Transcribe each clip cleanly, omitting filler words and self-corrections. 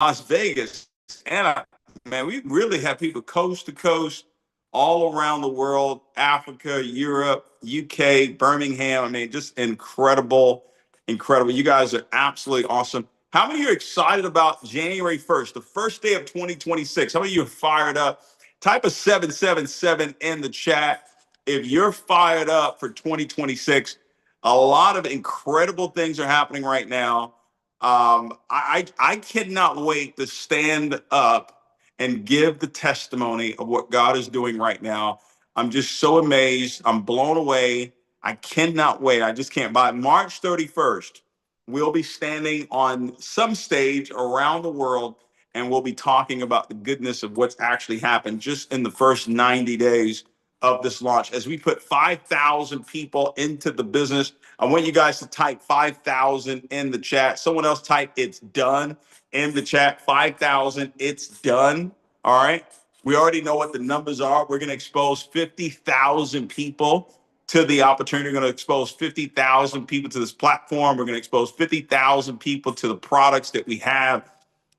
Las Vegas, and man, we really have people coast to coast, all around the world, Africa, Europe, UK, Birmingham. I mean, just incredible, incredible. You guys are absolutely awesome. How many of you are excited about January 1st, the first day of 2026? How many of you are fired up? Type a 777 in the chat if you're fired up for 2026. A lot of incredible things are happening right now. I cannot wait to stand up and give the testimony of what God is doing right now. I'm just so amazed. I'm blown away. I cannot wait. I just can't. By March 31st, we'll be standing on some stage around the world and we'll be talking about the goodness of what's actually happened just in the first 90 days of this launch. As we put 5,000 people into the business, I want you guys to type 5,000 in the chat. Someone else type "it's done" in the chat. 5,000, it's done. All right. We already know what the numbers are. We're going to expose 50,000 people to the opportunity. We're going to expose 50,000 people to this platform. We're going to expose 50,000 people to the products that we have.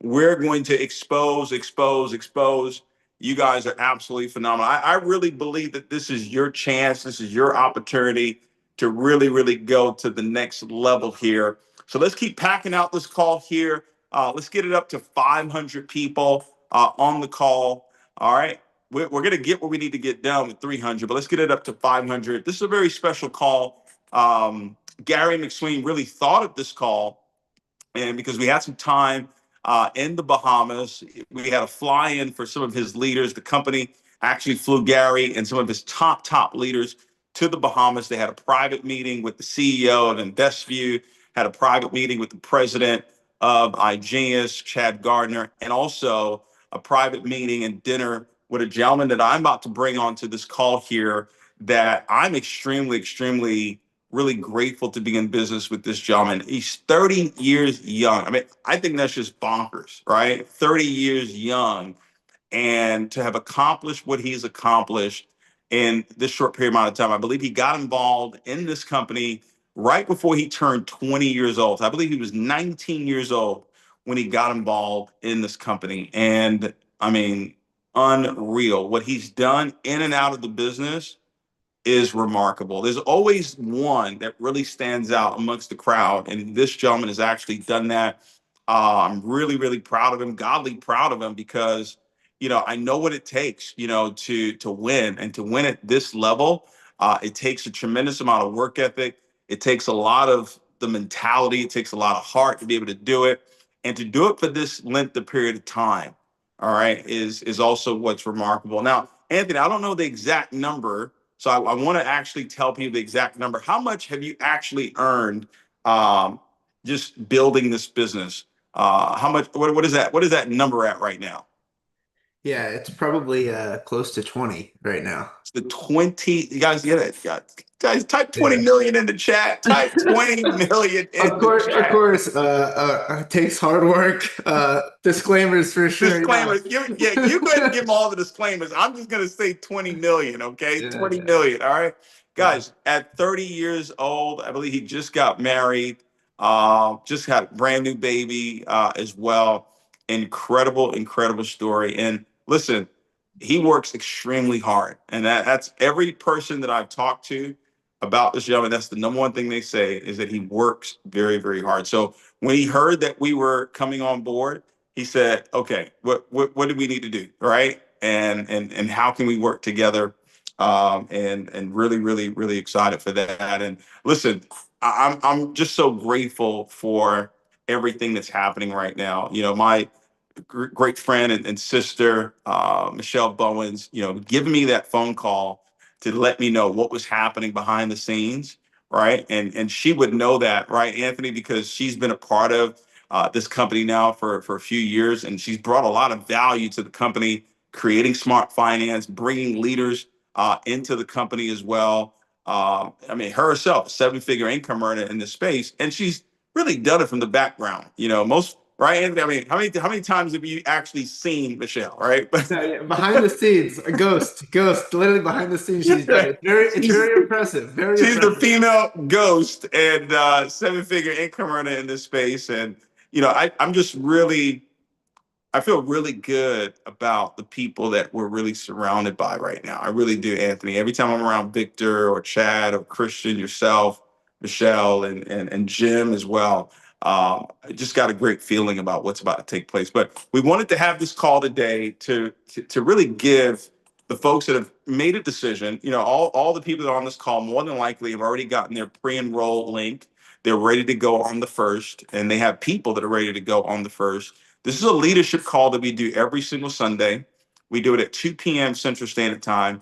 We're going to expose, expose, expose. You guys are absolutely phenomenal. I really believe that this is your chance. This is your opportunity to really, really go to the next level here. So let's keep packing out this call here. Let's get it up to 500 people on the call. All right. We're going to get what we need to get done with 300, but let's get it up to 500. This is a very special call. Gary McSween really thought of this call, and because we had some time in the Bahamas, we had a fly-in for some of his leaders. The company actually flew Gary and some of his top leaders to the Bahamas. They had a private meeting with the CEO of InvestView, had a private meeting with the president of iGenius, Chad Gardner, and also a private meeting and dinner with a gentleman that I'm about to bring onto this call here that I'm extremely really grateful to be in business with this gentleman. He's 30 years young. I mean, I think that's just bonkers, right? 30 years young. And to have accomplished what he's accomplished in this short period amount of time, I believe he got involved in this company right before he turned 20 years old. I believe he was 19 years old when he got involved in this company. And I mean, unreal. What he's done in and out of the business is remarkable. There's always one that really stands out amongst the crowd, and this gentleman has actually done that. I'm really proud of him, godly proud of him, because I know what it takes, to win and to win at this level. It takes a tremendous amount of work ethic. It takes a lot of the mentality. It takes a lot of heart to be able to do it, and to do it for this length of period of time. All right, is also what's remarkable. Now, Anthony, I don't know the exact number, so I want to actually tell people the exact number. How much have you actually earned just building this business? How much? What is that? What is that number at right now? Yeah, it's probably close to 20 right now. It's the 20. You guys get it? Guys, type 20 Yeah. million in the chat. Type 20 million in the Of chat. course, it takes hard work. Disclaimers for sure. Disclaimers. You go ahead and give them all the disclaimers. I'm just gonna say 20 million, okay? Yeah, 20 yeah, million. All right. yeah. Guys, at 30 years old, I believe he just got married, just had a brand new baby as well. Incredible story. And listen, he works extremely hard. And that's every person that I've talked to about this gentleman. That's the number one thing they say, is that he works very hard. So when he heard that we were coming on board, he said, "Okay, what do we need to do, right? And how can we work together?" And really excited for that. And listen, I'm just so grateful for everything that's happening right now. My great friend and sister, Michelle Bowens, giving me that phone call to let me know what was happening behind the scenes, right? And she would know that, right, Anthony, because she's been a part of this company now for a few years, and she's brought a lot of value to the company, creating smart finance, bringing leaders into the company as well. I mean, herself, a seven-figure income earner in this space, and she's really done it from the background. Most, right, Anthony? I mean, how many times have you actually seen Michelle, right? No, yeah, behind the scenes, a ghost, literally behind the scenes. She's done it. It's she's, very impressive. Very she's the impressive. female ghost and seven-figure income earner in this space. And I'm just really I feel really good about the people that we're really surrounded by right now. I really do, Anthony. Every time I'm around Victor or Chad or Christian, yourself, Michelle, and Jim as well, I just got a great feeling about what's about to take place. But we wanted to have this call today to really give the folks that have made a decision. All the people that are on this call more than likely have already gotten their pre-enroll link. They're ready to go on the first, and they have people that are ready to go on the first. This is a leadership call that we do every single Sunday. We do it at 2 p.m. Central Standard Time.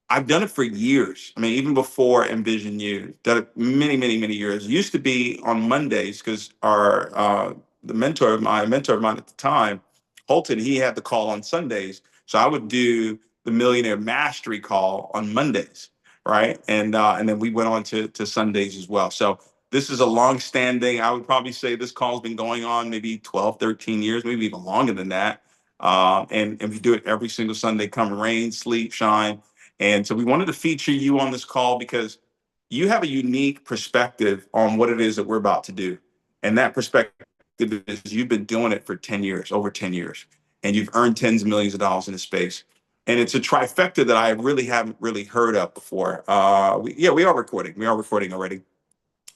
I've done it for years. I mean, even before Envision You, done it many, many, many years. It used to be on Mondays because our the mentor of mine at the time, Holton, he had the call on Sundays. So I would do the Millionaire Mastery call on Mondays, right? And then we went on to Sundays as well. So this is a long-standing. I would probably say this call has been going on maybe 12, 13 years, maybe even longer than that. And we do it every single Sunday, come rain, sleet, shine. And so we wanted to feature you on this call because you have a unique perspective on what it is that we're about to do. And that perspective is you've been doing it for 10 years, over 10 years, and you've earned tens of millions of dollars in the space. And it's a trifecta that I really haven't really heard of before. We are recording. We are recording already.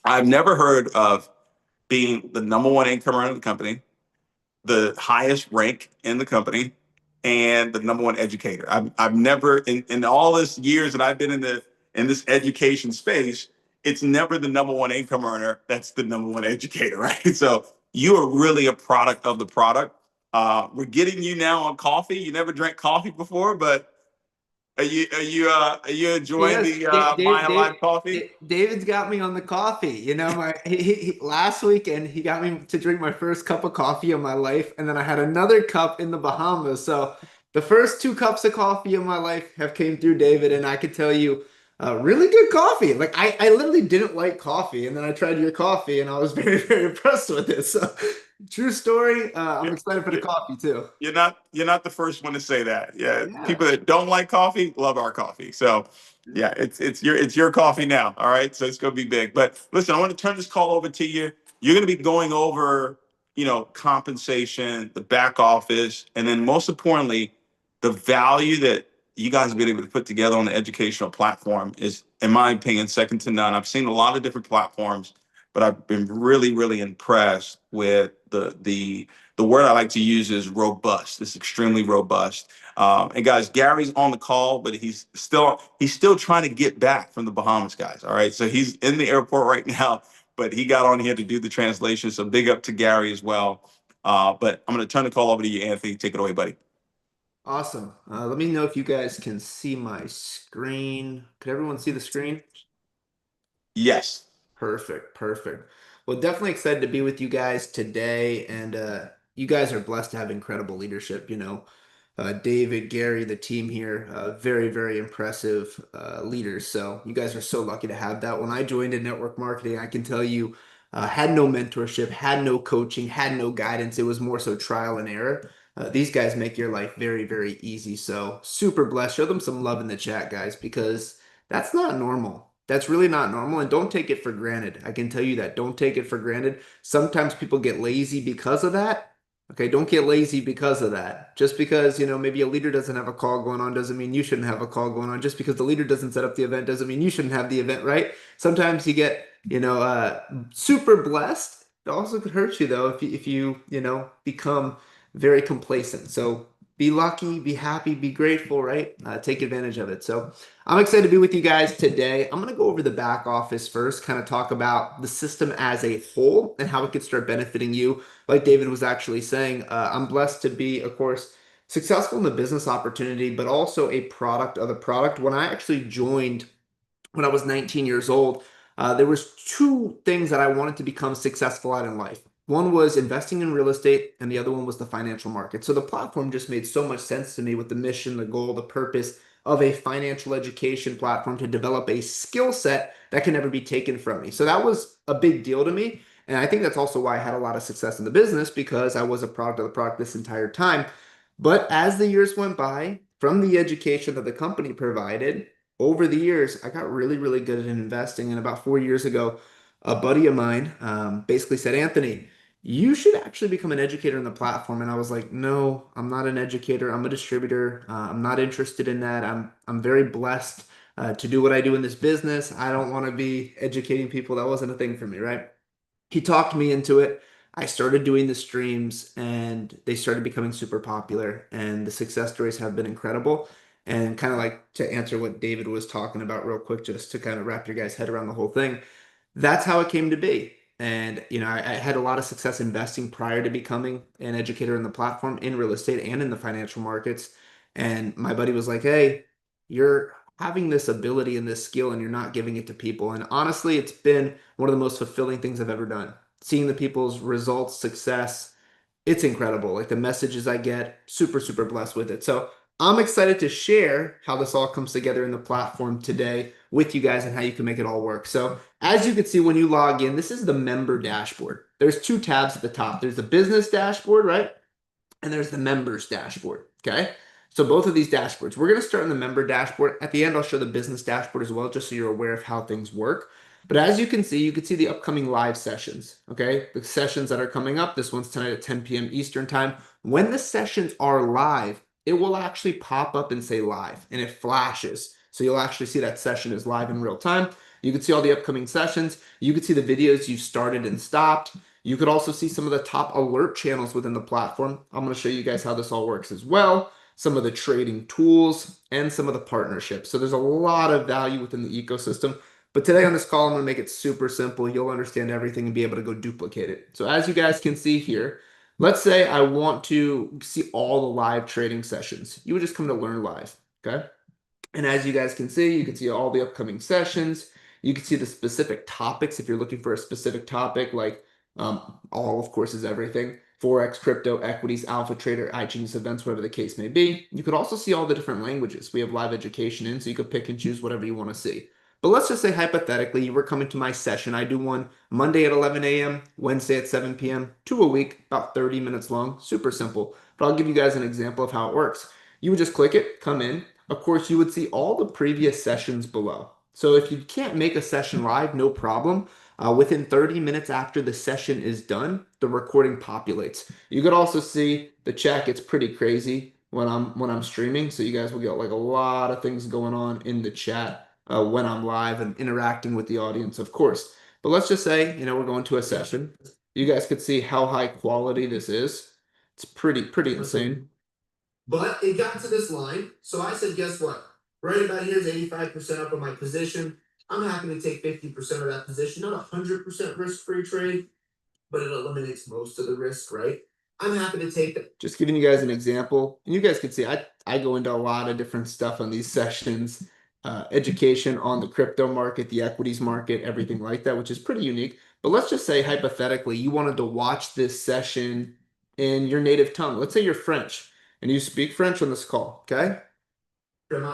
I've never heard of being the number one income earner in the company, the highest rank in the company, and the number one educator. I've never in all this years that I've been in this education space, it's never the number one income earner that's the number one educator, right? So you are really a product of the product. We're getting you now on coffee. You never drank coffee before, but are you enjoying Yes, the Mile High Live coffee? David's got me on the coffee. You know, last weekend he got me to drink my first cup of coffee of my life, and then I had another cup in the Bahamas. So the first two cups of coffee of my life have came through David, and I could tell you, really good coffee. Like I literally didn't like coffee, and then I tried your coffee, and I was very, very impressed with it. So true story. I'm excited for the Yeah. coffee too. You're not the first one to say that. Yeah, Yeah. people that don't like coffee love our coffee. So yeah, it's your coffee now. All right, so it's gonna be big. But listen, I want to turn this call over to you. You're gonna be going over, compensation, the back office, and then most importantly, the value that you guys have been able to put together on the educational platform is, in my opinion, second to none. I've seen a lot of different platforms, but I've been really, really impressed with the word I like to use is robust. It's extremely robust. And guys, Gary's on the call, but he's still trying to get back from the Bahamas, guys. All right, so he's in the airport right now, but he got on here to do the translation. So big up to Gary as well. But I'm going to turn the call over to you, Anthony. Take it away, buddy. Awesome. Let me know if you guys can see my screen. Could everyone see the screen? Yes. Perfect, perfect. Well, definitely excited to be with you guys today, and you guys are blessed to have incredible leadership. David, Gary, the team here, very, very impressive leaders. So you guys are so lucky to have that. When I joined in network marketing, I can tell you, had no mentorship, had no coaching, had no guidance. It was more so trial and error. These guys make your life very, very easy. So super blessed. Show them some love in the chat, guys, because that's not normal. That's really not normal. And don't take it for granted. I can tell you that. Don't take it for granted. Sometimes people get lazy because of that. Okay, don't get lazy because of that. Just because, maybe a leader doesn't have a call going on doesn't mean you shouldn't have a call going on. Just because the leader doesn't set up the event doesn't mean you shouldn't have the event, right? Sometimes you get, super blessed. It also could hurt you though if you become very complacent. So be lucky, be happy, be grateful, right? Take advantage of it. So I'm excited to be with you guys today. I'm going to go over the back office first, kind of talk about the system as a whole and how it could start benefiting you. Like David was actually saying, I'm blessed to be, of course, successful in the business opportunity, but also a product of the product. When I actually joined when I was 19 years old, there was two things that I wanted to become successful at in life. One was investing in real estate, and the other one was the financial market. So the platform just made so much sense to me with the mission, the goal, the purpose of a financial education platform to develop a skill set that can never be taken from me. So that was a big deal to me. And I think that's also why I had a lot of success in the business because I was a product of the product this entire time. But as the years went by, from the education that the company provided, over the years, I got really, really good at investing. And about 4 years ago, a buddy of mine basically said, Anthony, you should actually become an educator in the platform. And I was like, no, I'm not an educator. I'm a distributor. I'm not interested in that. I'm very blessed to do what I do in this business. I don't want to be educating people. That wasn't a thing for me, right? He talked me into it. I started doing the streams and they started becoming super popular and the success stories have been incredible. And kind of like to answer what David was talking about real quick, just to kind of wrap your guys' head around the whole thing, that's how it came to be. And, I had a lot of success investing prior to becoming an educator in the platform in real estate and in the financial markets. And my buddy was like, hey, you're having this ability and this skill and you're not giving it to people. And honestly, it's been one of the most fulfilling things I've ever done. Seeing the people's results, success, it's incredible. Like the messages I get, super, super blessed with it. So I'm excited to share how this all comes together in the platform today with you guys and how you can make it all work. So as you can see when you log in, this is the member dashboard. There's two tabs at the top. There's the business dashboard, right? And there's the members dashboard. Okay. So both of these dashboards, we're going to start in the member dashboard. At the end, I'll show the business dashboard as well, just so you're aware of how things work. But as you can see the upcoming live sessions. Okay. The sessions that are coming up. This one's tonight at 10 p.m. Eastern time. When the sessions are live, it will actually pop up and say live and it flashes. So you'll actually see that session is live in real time. You can see all the upcoming sessions. You can see the videos you've started and stopped. You could also see some of the top alert channels within the platform. I'm going to show you guys how this all works as well, some of the trading tools, and some of the partnerships. So there's a lot of value within the ecosystem. But today on this call, I'm going to make it super simple. You'll understand everything and be able to go duplicate it. So as you guys can see here, let's say I want to see all the live trading sessions. You would just come to Learn Live, okay? And as you can see all the upcoming sessions. You can see the specific topics if you're looking for a specific topic, like all, of course, is everything. Forex, crypto, equities, alpha trader, iGenius events, whatever the case may be. You could also see all the different languages. We have live education in, so you could pick and choose whatever you want to see. But let's just say hypothetically, you were coming to my session. I do one Monday at 11 a.m., Wednesday at 7 p.m., two a week, about 30 minutes long. Super simple. But I'll give you guys an example of how it works. You would just click it, come in. Of course, you would see all the previous sessions below. So if you can't make a session live, no problem. Within 30 minutes after the session is done, the recording populates. You could also see the chat gets pretty crazy when I'm streaming. So you guys will get like a lot of things going on in the chat when I'm live and interacting with the audience, of course. But let's just say, we're going to a session. You guys could see how high quality this is. It's pretty insane. But it got to this line, so I said, guess what? Right about here is 85% up on my position. I'm happy to take 50% of that position, not 100% risk-free trade, but it eliminates most of the risk, right? I'm happy to take that. Just giving you guys an example, and you guys can see I go into a lot of different stuff on these sessions, education on the crypto market, the equities market, everything like that, which is pretty unique. But let's just say hypothetically, you wanted to watch this session in your native tongue. Let's say you're French and you speak French on this call, okay?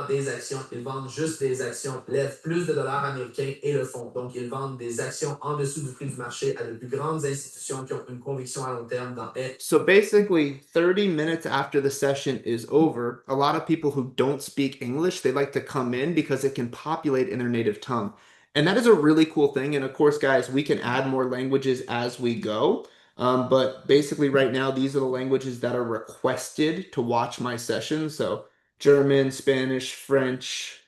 Des actions. Ils vendent juste des actions, lèvent plus de dollars américains et le font. Donc, ils vendent des actions en dessous du prix du marché à de plus grandes institutions qui ont une conviction à long terme dans elles. So basically, 30 minutes after the session is over, a lot of people who don't speak English, they like to come in because it can populate in their native tongue. And that is a really cool thing. And of course, guys, we can add more languages as we go. But basically, right now, these are the languages that are requested to watch my session. So German, Spanish, French.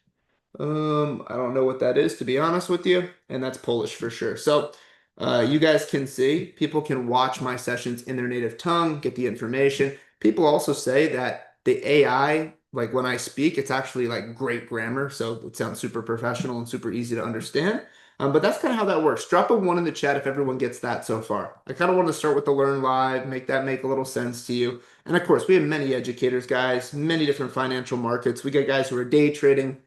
I don't know what that is, to be honest with you, and that's Polish for sure. So, you guys can see people can watch my sessions in their native tongue, get the information. People also say that the AI, like when I speak, it's actually like great grammar, so it sounds super professional and super easy to understand. But that's kind of how that works. Drop a one in the chat if everyone gets that so far. I kind of want to start with the Learn Live, make that make a little sense to you. And of course, we have many educators, guys, many different financial markets. We got guys who are day trading.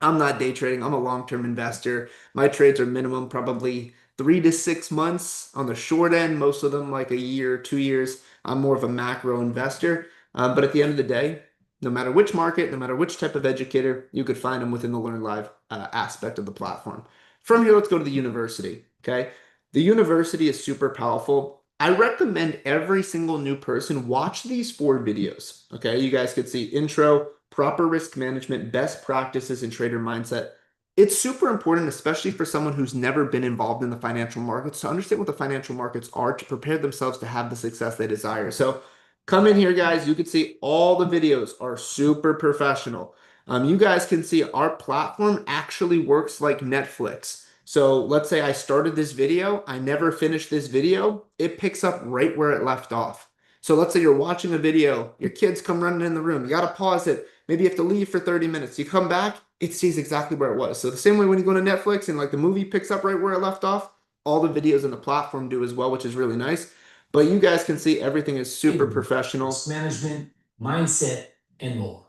I'm not day trading. I'm a long-term investor. My trades are minimum probably 3 to 6 months on the short end, most of them like a year, 2 years. I'm more of a macro investor. But at the end of the day, no matter which market, no matter which type of educator, you could find them within the Learn Live aspect of the platform. From here, let's go to the university. Okay. The university is super powerful. I recommend every single new person watch these 4 videos. Okay. You guys could see intro, proper risk management, best practices, and trader mindset. It's super important, especially for someone who's never been involved in the financial markets, to understand what the financial markets are to prepare themselves to have the success they desire. So come in here, guys. You can see all the videos are super professional. You guys can see our platform actually works like Netflix. So let's say I started this video, I never finished this video, it picks up right where it left off. So let's say you're watching a video, your kids come running in the room, you got to pause it. Maybe you have to leave for 30 minutes. You come back, it sees exactly where it was. So the same way when you go to Netflix and like the movie picks up right where it left off, all the videos on the platform do as well, which is really nice. But you guys can see everything is super professional. Risk management, mindset, and more.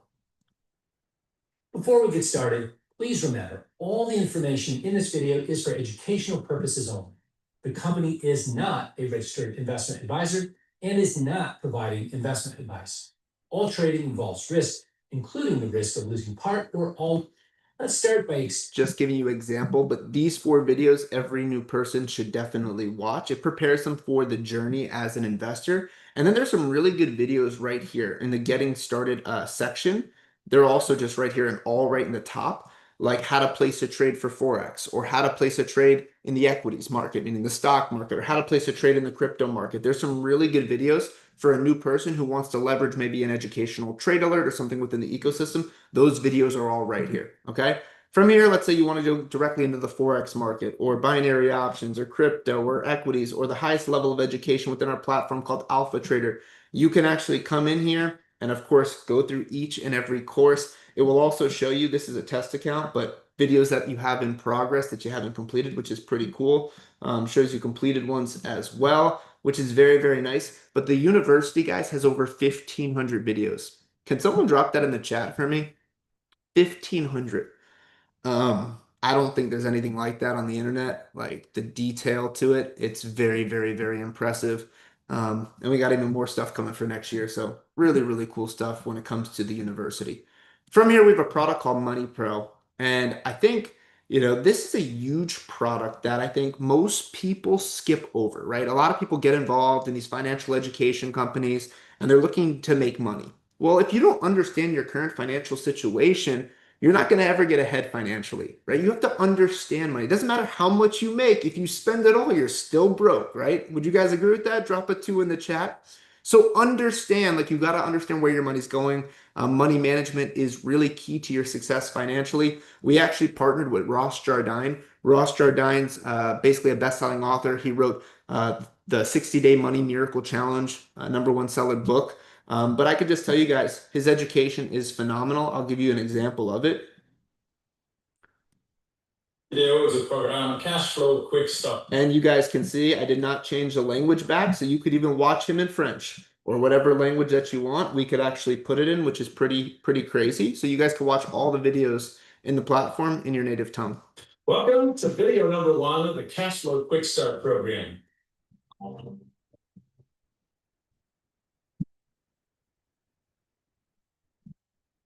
Before we get started, please remember, all the information in this video is for educational purposes only. The company is not a registered investment advisor and is not providing investment advice. All trading involves risk, including the risk of losing part or all. Let's start by just giving you an example, but these 4 videos every new person should definitely watch. It prepares them for the journey as an investor. And then there's some really good videos right here in the getting started section. They're also just right here and all right in the top, like how to place a trade for Forex, or how to place a trade in the equities market, meaning the stock market, or how to place a trade in the crypto market. There's some really good videos for a new person who wants to leverage maybe an educational trade alert or something within the ecosystem. Those videos are all right here, okay? From here, let's say you want to go directly into the Forex market or binary options or crypto or equities or the highest level of education within our platform called Alpha Trader. You can actually come in here and, of course, go through each and every course. It will also show you, this is a test account, but videos that you have in progress that you haven't completed, which is pretty cool. Shows you completed ones as well, which is very, very nice. But the university, guys, has over 1,500 videos. Can someone drop that in the chat for me? 1,500. I don't think there's anything like that on the internet. Like the detail to it, it's very, very, very impressive. And we got even more stuff coming for next year. So really, really cool stuff when it comes to the university. From here, we have a product called Money Pro. And I think, this is a huge product that I think most people skip over, right? A lot of people get involved in these financial education companies and they're looking to make money. Well, if you don't understand your current financial situation, you're not going to ever get ahead financially, right? You have to understand money. It doesn't matter how much you make. If you spend it all, you're still broke, right? Would you guys agree with that? Drop a 2 in the chat. So understand, like you got to understand where your money's going. Money management is really key to your success financially. We actually partnered with Ross Jardine. Ross Jardine's basically a best-selling author. He wrote the 60-Day Money Miracle Challenge, #1 seller book. But I could just tell you guys, his education is phenomenal. I'll give you an example of it. Video is a program, cash flow quick start. And you guys can see I did not change the language back, so you could even watch him in French or whatever language that you want. We could actually put it in, which is pretty crazy. So you guys can watch all the videos in the platform in your native tongue. Welcome to video #1 of the Cash Flow Quick Start program.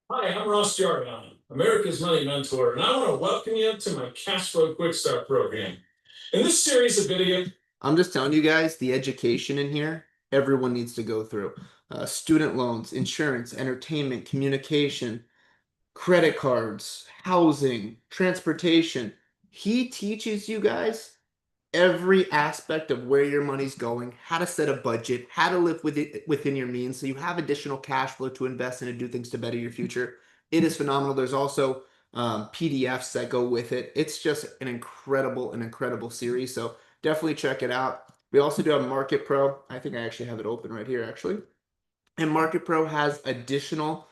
Hi, I'm Ross Jardine, America's Money Mentor, and I want to welcome you to my Cash Flow Quick Start program. In this series of videos, I'm just telling you guys, the education in here, everyone needs to go through. Student loans, insurance, entertainment, communication, credit cards, housing, transportation. He teaches you guys every aspect of where your money's going, how to set a budget, how to live within your means so you have additional cash flow to invest in and do things to better your future. It is phenomenal. There's also PDFs that go with it. It's just an incredible series. So definitely check it out. We also do have Market Pro. I think I actually have it open right here, actually. And Market Pro has additional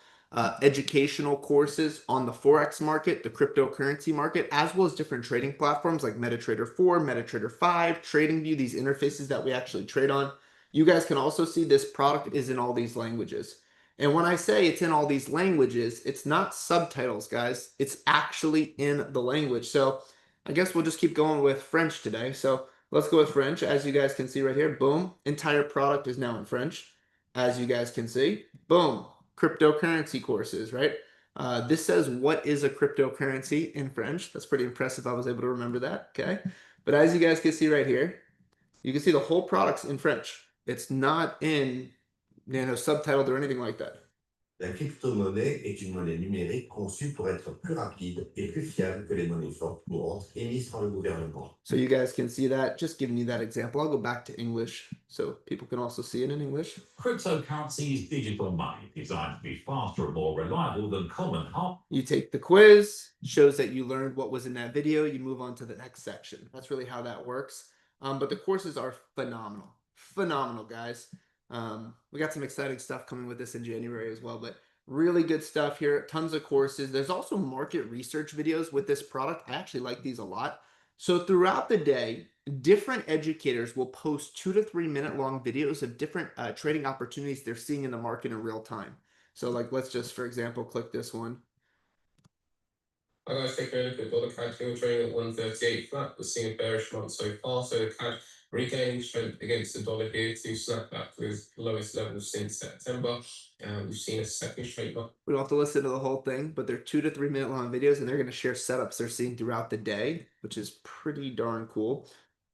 educational courses on the Forex market, the cryptocurrency market, as well as different trading platforms like MetaTrader 4, MetaTrader 5, TradingView, these interfaces that we actually trade on. You guys can also see this product is in all these languages. And when I say it's in all these languages, it's not subtitles, guys. It's actually in the language. So I guess we'll just keep going with French today. So let's go with French. As you guys can see right here, boom, entire product is now in French. As you guys can see, boom, cryptocurrency courses, right? This says, what is a cryptocurrency in French? That's pretty impressive. I was able to remember that, okay? But as you guys can see right here, you can see the whole product's in French. It's not in, subtitled or anything like that. La crypto-monnaie est une monnaie numérique conçue pour être plus rapide et plus fiable que les monnaies fortes courantes émises par le gouvernement. So you guys can see that, just giving you that example. I'll go back to English so people can also see it in English. Cryptocurrency is digital money designed to be faster and more reliable than common hard. You take the quiz, shows that you learned what was in that video, you move on to the next section. That's really how that works. But the courses are phenomenal. Phenomenal, guys. We got some exciting stuff coming with this in January as well, but really good stuff here. Tons of courses. There's also market research videos with this product. I actually like these a lot. So throughout the day, different educators will post 2 to 3 minute long videos of different trading opportunities they're seeing in the market in real time. So like, let's just, for example, click this one. I guys take a look at dollar CAD still trading at 138 flat. We're seeing a bearish month so far. So the CAD regaining strength against the dollar here to snap back to its lowest level since September. We've seen a second straight month. We don't have to listen to the whole thing, but they're 2 to 3 minute long videos, and they're going to share setups they're seeing throughout the day, which is pretty darn cool.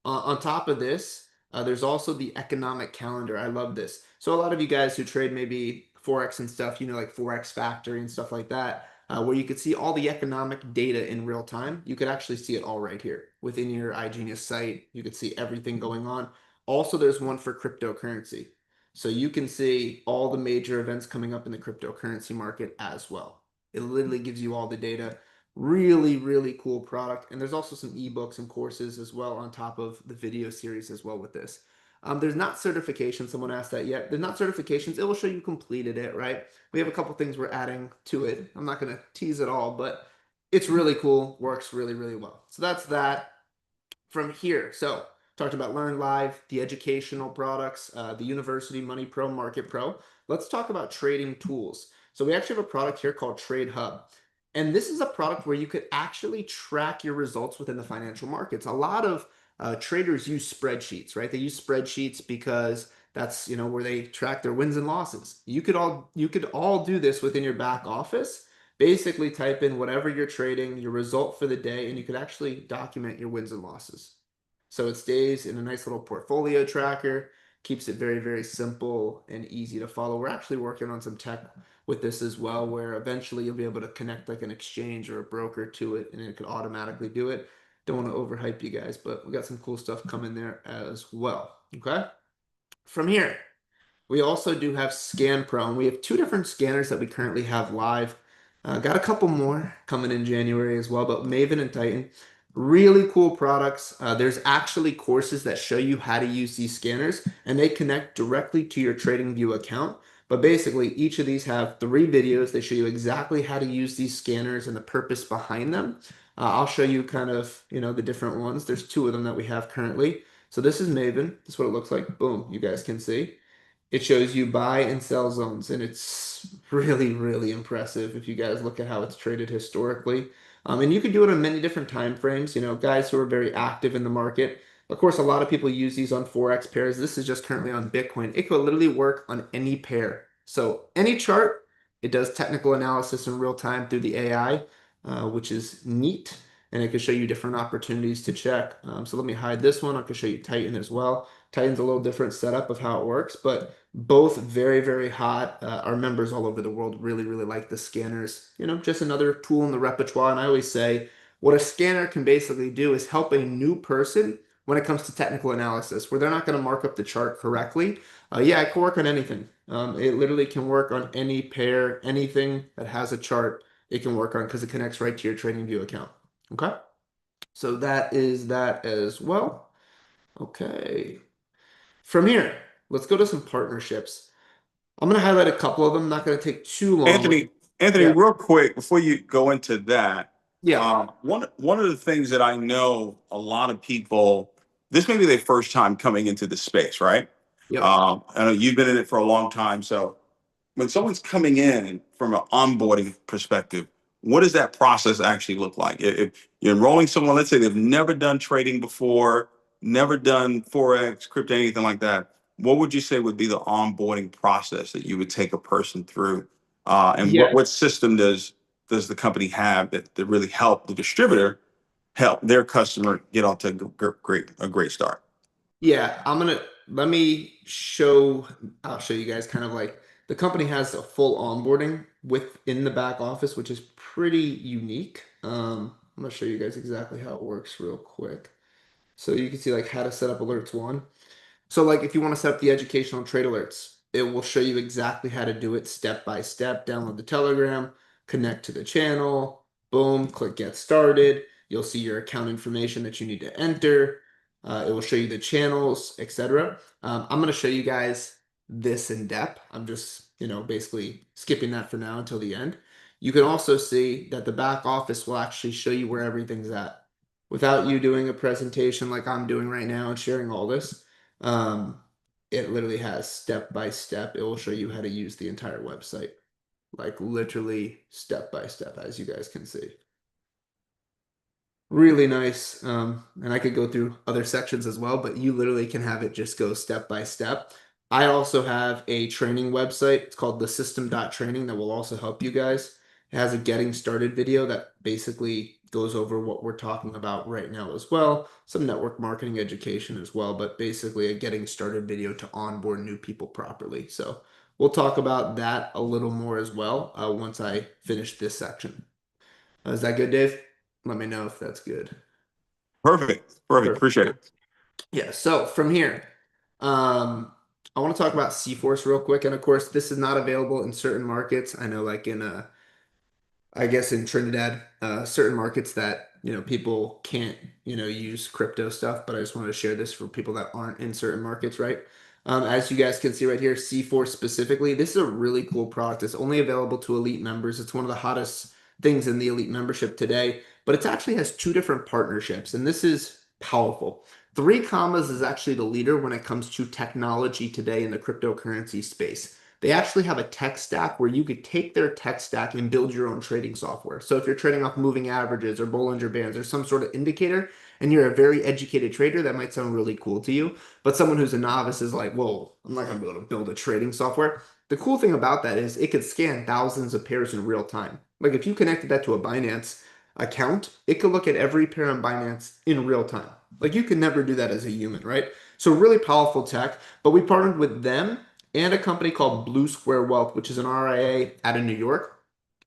On top of this, there's also the economic calendar. I love this. So a lot of you guys who trade maybe Forex and stuff, you know, like Forex Factory and stuff like that, where you could see all the economic data in real time. You could actually see it all right here within your iGenius site. You could see everything going on. Also, there's one for cryptocurrency. So you can see all the major events coming up in the cryptocurrency market as well. It literally gives you all the data. Really, really cool product. And there's also some ebooks and courses as well on top of the video series as well with this. There's not certifications. Someone asked that yet. There's not certifications. It will show you completed it, right? We have a couple things we're adding to it. I'm not going to tease it all, but it's really cool. Works really, really well. So that's that. From here, so talked about Learn Live, the educational products, the University Money Pro, Market Pro. Let's talk about trading tools. So we actually have a product here called Trade Hub. And this is a product where you could actually track your results within the financial markets. A lot of traders use spreadsheets, right? They use spreadsheets because that's, you know, where they track their wins and losses. You could all do this within your back office. Basically type in whatever you're trading, your result for the day, and you could actually document your wins and losses. So it stays in a nice little portfolio tracker, keeps it very, very simple and easy to follow. We're actually working on some tech with this as well, where eventually you'll be able to connect like an exchange or a broker to it, and it could automatically do it. Don't want to overhype you guys, but we got some cool stuff coming there as well. Okay. From here, we also do have Scan Pro, and we have 2 different scanners that we currently have live. Got a couple more coming in January as well, but Maven and Titan, really cool products. There's actually courses that show you how to use these scanners, and they connect directly to your TradingView account. But basically, each of these have 3 videos. They show you exactly how to use these scanners and the purpose behind them. I'll show you kind of, you know, the different ones. There's 2 of them that we have currently. So this is Maven. This is what it looks like. Boom, you guys can see. It shows you buy and sell zones, and it's really, really impressive if you guys look at how it's traded historically. And you can do it on many different time frames. You know, guys who are very active in the market. Of course, a lot of people use these on Forex pairs. This is just currently on Bitcoin. It could literally work on any pair. So any chart, it does technical analysis in real time through the AI, which is neat. And it can show you different opportunities to check. So let me hide this one. I can show you Titan as well. Titan's a little different setup of how it works, but both very, very hot. Our members all over the world really, really like the scanners. You know, just another tool in the repertoire. And I always say what a scanner can basically do is help a new person when it comes to technical analysis, where they're not going to mark up the chart correctly. Yeah, it can work on anything. It literally can work on any pair, anything that has a chart, it can work on because it connects right to your TradingView account. Okay, so that is that as well. Okay. From here, let's go to some partnerships. I'm going to highlight a couple of them. Not going to take too long. Anthony, Yeah. real quick before you go into that, Yeah. one of the things that I know a lot of people, this may be their first time coming into the space, right? Yep. I know you've been in it for a long time, so when someone's coming in from an onboarding perspective, what does that process actually look like? If you're enrolling someone, let's say they've never done trading before, never done Forex, crypto, anything like that, what would you say would be the onboarding process that you would take a person through? And Yeah. what system does the company have that really help the distributor help their customer get off to a great start? Yeah, I'll show you guys kind of like The company has a full onboarding within the back office, which is pretty unique. I'm gonna show you guys exactly how it works real quick. So you can see like how to set up alerts one. So like if you want to set up the educational trade alerts, it will show you exactly how to do it step by step. Download the Telegram, connect to the channel, boom, click get started. You'll see your account information that you need to enter. It will show you the channels, etc. I'm going to show you guys this in depth. I'm just, basically skipping that for now until the end. You can also see that the back office will actually show you where everything's at without you doing a presentation like I'm doing right now and sharing all this. It literally has step by step. It will show you how to use the entire website, like literally step by step, as you guys can see. Really nice. And I could go through other sections as well, but you literally can have it just go step by step. I also have a training website. It's called thesystem.training that will also help you guys. It has a getting started video that basically goes over what we're talking about right now as well. Some network marketing education as well, but basically a getting started video to onboard new people properly. So we'll talk about that a little more as well once I finish this section. Is that good, Dave? Let me know if that's good. Perfect. Appreciate it. Yeah, so from here, I want to talk about C-Force real quick. And of course, this is not available in certain markets. I know like in I guess in Trinidad, certain markets that, people can't, use crypto stuff, but I just wanted to share this for people that aren't in certain markets, right? As you guys can see right here, C-Force specifically, this is a really cool product. It's only available to elite members. It's one of the hottest things in the elite membership today, but it actually has 2 different partnerships, and this is powerful. 3 Commas is actually the leader when it comes to technology today in the cryptocurrency space. They actually have a tech stack where you could take their tech stack and build your own trading software. So if you're trading off moving averages or Bollinger Bands or some sort of indicator, and you're a very educated trader, that might sound really cool to you. But someone who's a novice is like, whoa, I'm not going to be able to build a trading software. The cool thing about that is it could scan thousands of pairs in real time. Like if you connected that to a Binance account, it could look at every pair on Binance in real time. Like you could never do that as a human, right? So really powerful tech, but we partnered with them and a company called Blue Square Wealth, which is an RIA out of New York.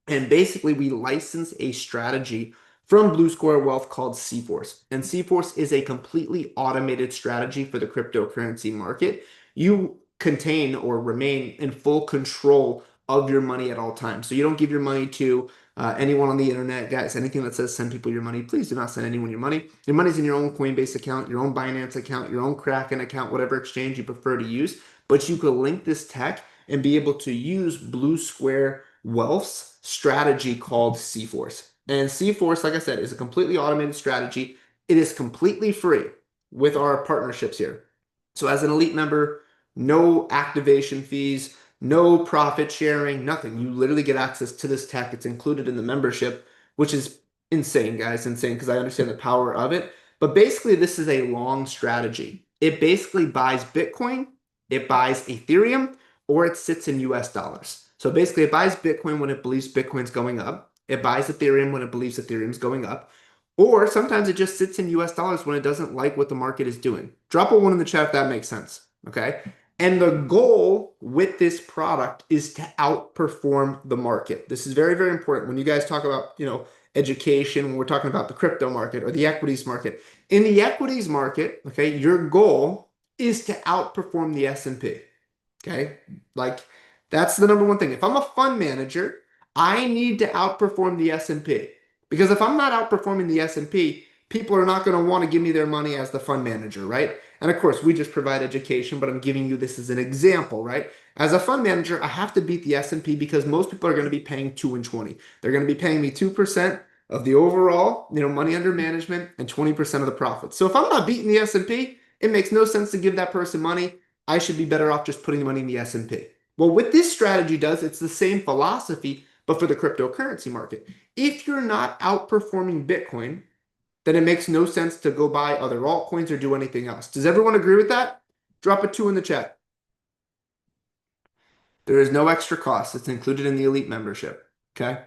And basically, we license a strategy from Blue Square Wealth called C-Force. And C-Force is a completely automated strategy for the cryptocurrency market. You contain or remain in full control of your money at all times. So you don't give your money to anyone on the internet, guys. Anything that says send people your money, please do not send anyone your money. Your money's in your own Coinbase account, your own Binance account, your own Kraken account, whatever exchange you prefer to use. But you could link this tech and be able to use Blue Square Wealth's strategy called C-Force. And C-Force, like I said, is a completely automated strategy. It is completely free with our partnerships here. So as an elite member, no activation fees, no profit sharing, nothing. You literally get access to this tech. It's included in the membership, which is insane, guys, insane, because I understand the power of it. But basically, this is a long strategy. It basically buys Bitcoin, it buys Ethereum, or it sits in US dollars. So basically, it buys Bitcoin when it believes Bitcoin's going up. It buys Ethereum when it believes Ethereum's going up. Or sometimes it just sits in US dollars when it doesn't like what the market is doing. Drop a 1 in the chat if that makes sense, okay? And the goal with this product is to outperform the market. This is very, very important. When you guys talk about, education, when we're talking about the crypto market or the equities market. In the equities market, okay, your goal is to outperform the S&P, okay? Like, that's the number one thing. If I'm a fund manager, I need to outperform the S&P. Because if I'm not outperforming the S&P, people are not going to want to give me their money as the fund manager, right? And of course, we just provide education, but I'm giving you this as an example, right? As a fund manager, I have to beat the S&P because most people are going to be paying 2 and 20. They're going to be paying me 2% of the overall, money under management and 20% of the profits. So if I'm not beating the S&P, it makes no sense to give that person money. I should be better off just putting the money in the S&P. Well, what this strategy does, it's the same philosophy, but for the cryptocurrency market. If you're not outperforming Bitcoin, then it makes no sense to go buy other altcoins or do anything else. Does everyone agree with that? Drop a 2 in the chat. There is no extra cost. It's included in the elite membership, okay?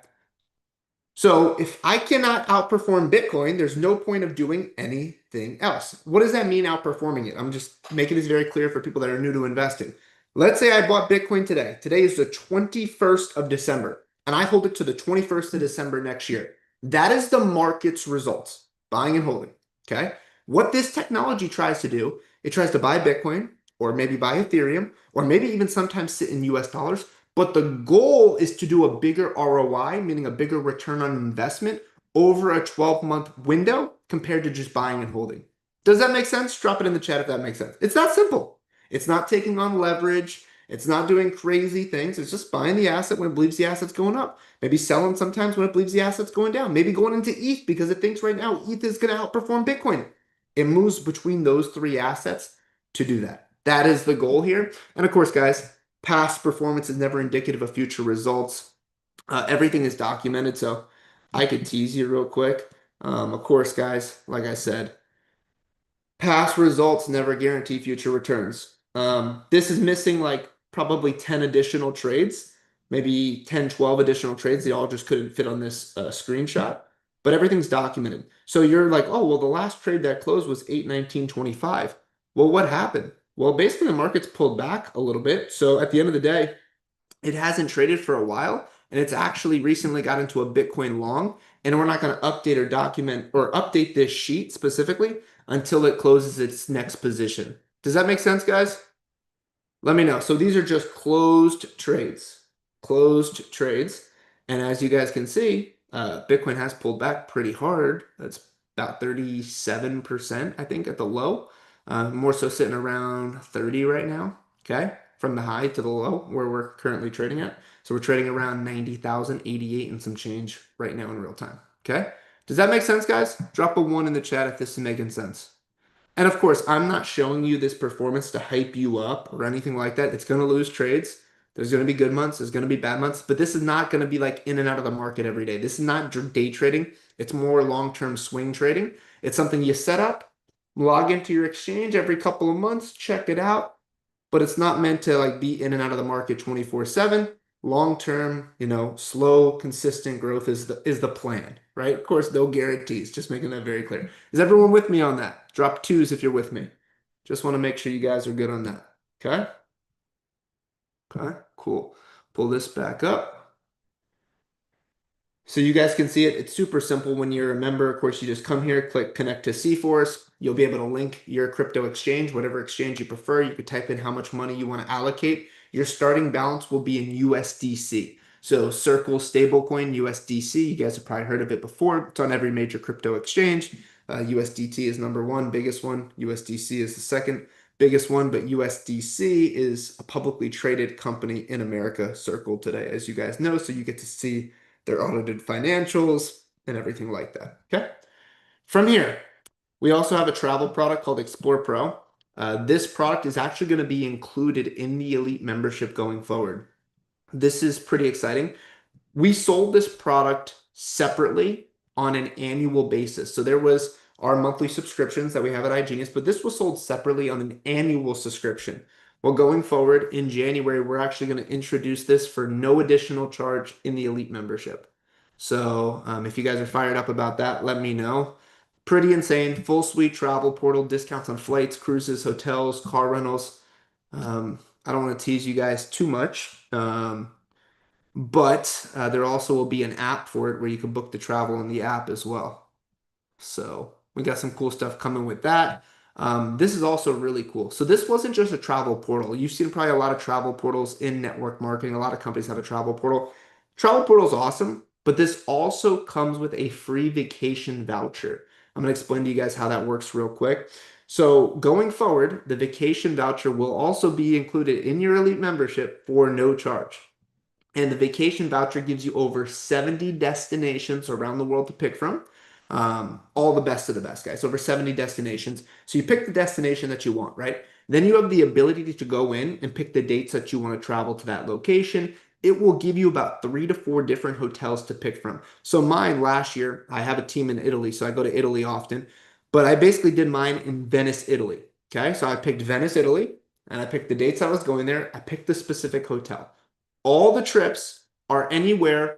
So if I cannot outperform Bitcoin, there's no point of doing anything else. What does that mean, outperforming it? I'm just making this very clear for people that are new to investing. Let's say I bought Bitcoin today. Today is the 21st of December, and I hold it to the 21st of December next year. That is the market's results, buying and holding. Okay. What this technology tries to do, it tries to buy Bitcoin or maybe buy Ethereum or maybe even sometimes sit in US dollars. But the goal is to do a bigger ROI, meaning a bigger return on investment over a 12-month window compared to just buying and holding. Does that make sense? Drop it in the chat if that makes sense. It's that simple. It's not taking on leverage. It's not doing crazy things. It's just buying the asset when it believes the asset's going up. Maybe selling sometimes when it believes the asset's going down. Maybe going into ETH because it thinks right now ETH is going to outperform Bitcoin. It moves between those three assets to do that. That is the goal here. And of course, guys, past performance is never indicative of future results. Everything is documented, so I could tease you real quick. Of course, guys, like I said, past results never guarantee future returns. This is missing like probably 10 additional trades, maybe 10, 12 additional trades. They all just couldn't fit on this screenshot, but everything's documented. So you're like, oh, well, the last trade that closed was 8/19/25. Well, what happened? Well, basically the market's pulled back a little bit. So at the end of the day, it hasn't traded for a while, and it's actually recently got into a Bitcoin long, and we're not going to update or document or update this sheet specifically until it closes its next position. Does that make sense, guys? Let me know. So these are just closed trades. Closed trades. And as you guys can see, Bitcoin has pulled back pretty hard. That's about 37%, I think, at the low. More so sitting around 30 right now, okay? From the high to the low, where we're currently trading at. So we're trading around 90,088 and some change right now in real time, okay? Does that make sense, guys? Drop a 1 in the chat if this is making sense. And of course, I'm not showing you this performance to hype you up or anything like that. It's going to lose trades. There's going to be good months. There's going to be bad months. But this is not going to be like in and out of the market every day. This is not day trading. It's more long-term swing trading. It's something you set up, log into your exchange every couple of months, check it out. But it's not meant to like be in and out of the market 24/7. Long-term, slow, consistent growth is the plan, right? Of course, no guarantees. Just making that very clear. Is everyone with me on that? Drop 2s if you're with me. Just want to make sure you guys are good on that. Okay? Okay, cool. Pull this back up. So you guys can see it. It's super simple when you're a member. Of course, you just come here, click connect to C-Force. You'll be able to link your crypto exchange, whatever exchange you prefer. You could type in how much money you want to allocate. Your starting balance will be in USDC. So Circle stablecoin USDC. You guys have probably heard of it before. It's on every major crypto exchange. USDT is number one, biggest one. USDC is the second biggest one, but USDC is a publicly traded company in America, Circle today, as you guys know. So you get to see their audited financials and everything like that. Okay. From here, we also have a travel product called Explore Pro. This product is actually going to be included in the Elite membership going forward. This is pretty exciting. We sold this product separately on an annual basis. So there was our monthly subscriptions that we have at iGenius, but this was sold separately on an annual subscription. Well, going forward in January, we're actually going to introduce this for no additional charge in the Elite membership. So if you guys are fired up about that, let me know. Pretty insane. Full suite travel portal, discounts on flights, cruises, hotels, car rentals. I don't want to tease you guys too much. But there also will be an app for it where you can book the travel in the app as well. So we got some cool stuff coming with that. This is also really cool. So this wasn't just a travel portal. You've seen probably a lot of travel portals in network marketing. A lot of companies have a travel portal. Travel portal is awesome, but this also comes with a free vacation voucher. I'm going to explain to you guys how that works real quick. So going forward, the vacation voucher will also be included in your Elite membership for no charge. And the vacation voucher gives you over 70 destinations around the world to pick from. All the best of the best, guys. Over 70 destinations. So you pick the destination that you want, right? Then you have the ability to go in and pick the dates that you want to travel to that location. It will give you about 3 to 4 different hotels to pick from. So mine last year, I have a team in Italy, so I go to Italy often. But I basically did mine in Venice, Italy. Okay, so I picked Venice, Italy, and I picked the dates I was going there. I picked the specific hotel. All the trips are anywhere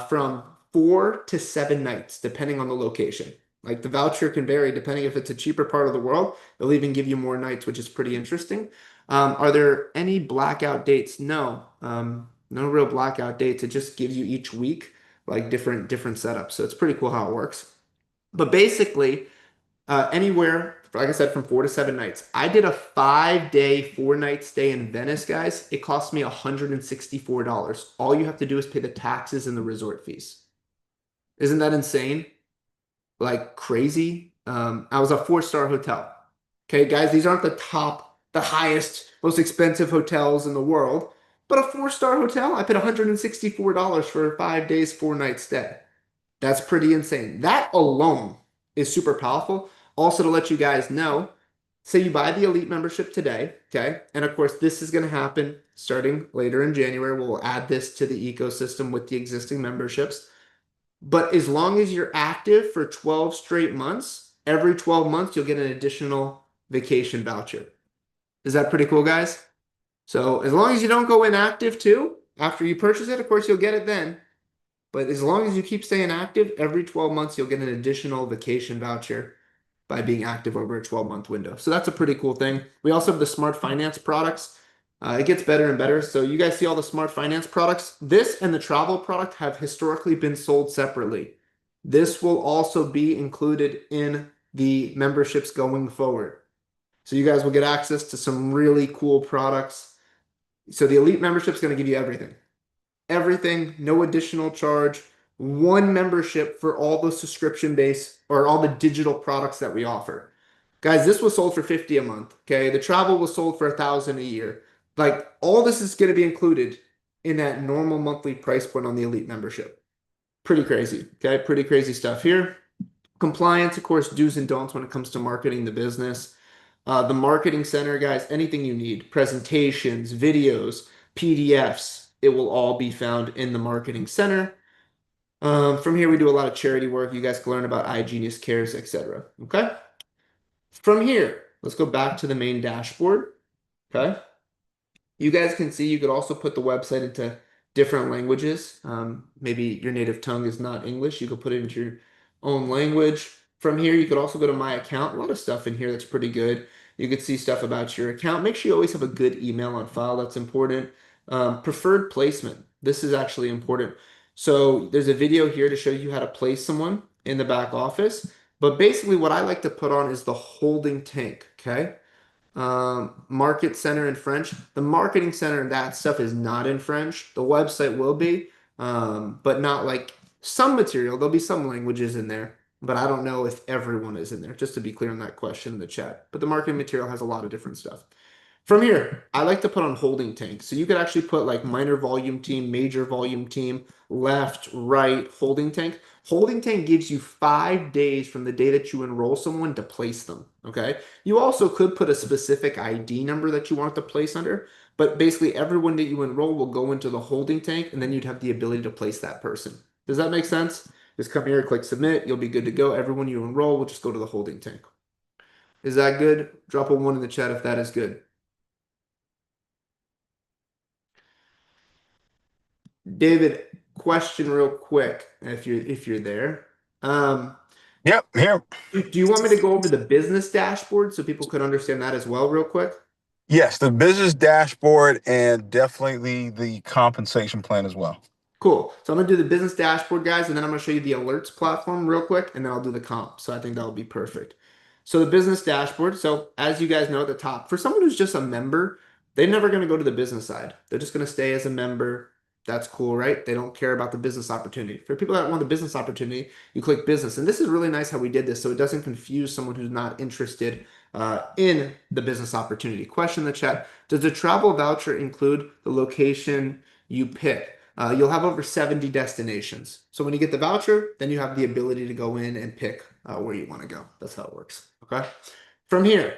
from 4 to 7 nights, depending on the location. Like the voucher can vary depending if it's a cheaper part of the world. They'll even give you more nights, which is pretty interesting. Are there any blackout dates? No, no real blackout dates. It just gives you each week like different setups. So it's pretty cool how it works. But basically, anywhere, like I said, from 4 to 7 nights. I did a 5-day, 4-night stay in Venice, guys. It cost me $164. All you have to do is pay the taxes and the resort fees. Isn't that insane? Like crazy. I was a 4-star hotel. Okay, guys, these aren't the highest, most expensive hotels in the world, but a 4-star hotel. I paid $164 for a 5 days, 4-night stay. That's pretty insane. That alone is super powerful. Also, to let you guys know, say you buy the Elite membership today, okay? And of course, this is going to happen starting later in January. We'll add this to the ecosystem with the existing memberships. But as long as you're active for 12 straight months, every 12 months, you'll get an additional vacation voucher. Is that pretty cool, guys? So as long as you don't go inactive too, after you purchase it, of course, you'll get it then. But as long as you keep staying active, every 12 months, you'll get an additional vacation voucher by being active over a 12-month window. So that's a pretty cool thing. We also have the smart finance products. It gets better and better. So you guys see all the smart finance products. This and the travel product have historically been sold separately. This will also be included in the memberships going forward. So you guys will get access to some really cool products. So the Elite membership is going to give you everything. Everything, no additional charge, one membership for all the subscription base or all the digital products that we offer. Guys, this was sold for $50 a month. Okay, the travel was sold for $1,000 a year. Like all this is going to be included in that normal monthly price point on the Elite membership. Pretty crazy. Okay, pretty crazy stuff here. Compliance, of course, do's and don'ts when it comes to marketing the business. The marketing center, guys, anything you need, presentations, videos, PDFs, it will all be found in the marketing center. From here, we do a lot of charity work. You guys can learn about iGenius Cares, etc. Okay. From here, let's go back to the main dashboard. Okay. You guys can see you could also put the website into different languages. Maybe your native tongue is not English. You could put it into your own language. From here, you could also go to My Account. A lot of stuff in here that's pretty good. You could see stuff about your account. Make sure you always have a good email on file. That's important. Preferred placement. This is actually important. So there's a video here to show you how to place someone in the back office. But basically what I like to put on is the holding tank, okay? Market center in French. The marketing center and that stuff is not in French. The website will be, but not like some material. There'll be some languages in there, but I don't know if everyone is in there, just to be clear on that question in the chat. But the marketing material has a lot of different stuff. From here, I like to put on holding tank. So you could actually put like minor volume team, major volume team, left, right, holding tank. Holding tank gives you 5 days from the day that you enroll someone to place them, okay? You also could put a specific ID number that you want to place under, but basically everyone that you enroll will go into the holding tank and then you'd have the ability to place that person. Does that make sense? Just come here, click submit, you'll be good to go. Everyone you enroll will just go to the holding tank. Is that good? Drop a 1 in the chat if that is good. David, question real quick, if you're there. Yep, here. Do you want me to go over the business dashboard so people could understand that as well, real quick? Yes, the business dashboard and definitely the compensation plan as well. Cool. So I'm gonna do the business dashboard, guys, and then I'm gonna show you the alerts platform real quick, and then I'll do the comp. So I think that'll be perfect. So the business dashboard. So as you guys know at the top, for someone who's just a member, they're never gonna go to the business side. They're just gonna stay as a member. That's cool, right? They don't care about the business opportunity. For people that want the business opportunity, you click business. And this is really nice how we did this so it doesn't confuse someone who's not interested in the business opportunity. Question in the chat, does the travel voucher include the location you pick? You'll have over 70 destinations. So when you get the voucher, then you have the ability to go in and pick where you want to go. That's how it works, okay? From here,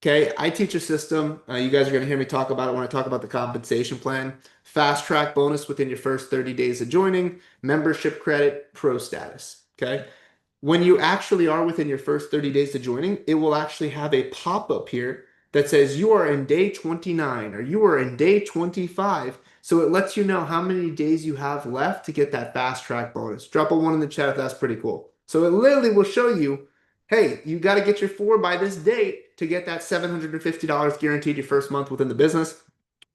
okay, I teach a system. You guys are going to hear me talk about it when I talk about the compensation plan. Fast track bonus within your first 30 days of joining, membership credit, pro status, okay? When you actually are within your first 30 days of joining, it will actually have a pop-up here that says you are in day 29 or you are in day 25. So it lets you know how many days you have left to get that fast track bonus. Drop a 1 in the chat if that's pretty cool. So it literally will show you, hey, you got to get your 4 by this date to get that $750 guaranteed your first month within the business.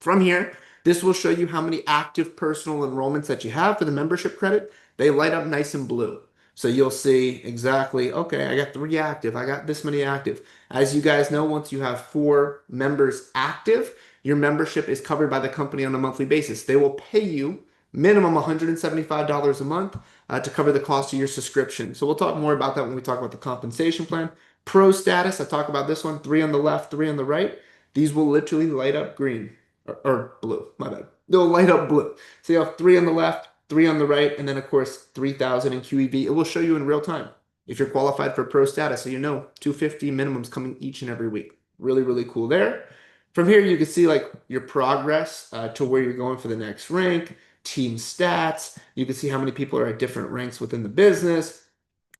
From here, this will show you how many active personal enrollments that you have for the membership credit. They light up nice and blue. So you'll see exactly, okay, I got 3 active. I got this many active. As you guys know, once you have 4 members active, your membership is covered by the company on a monthly basis. They will pay you minimum $175 a month to cover the cost of your subscription. So we'll talk more about that when we talk about the compensation plan. Pro status, I talk about this one, 3 on the left, 3 on the right. These will literally light up green or blue, my bad. They'll light up blue. So you have 3 on the left, 3 on the right, and then of course 3,000 in QEV. It will show you in real time if you're qualified for pro status. So you know 250 minimums coming each and every week. Really, really cool there. From here, you can see like your progress to where you're going for the next rank, team stats. You can see how many people are at different ranks within the business,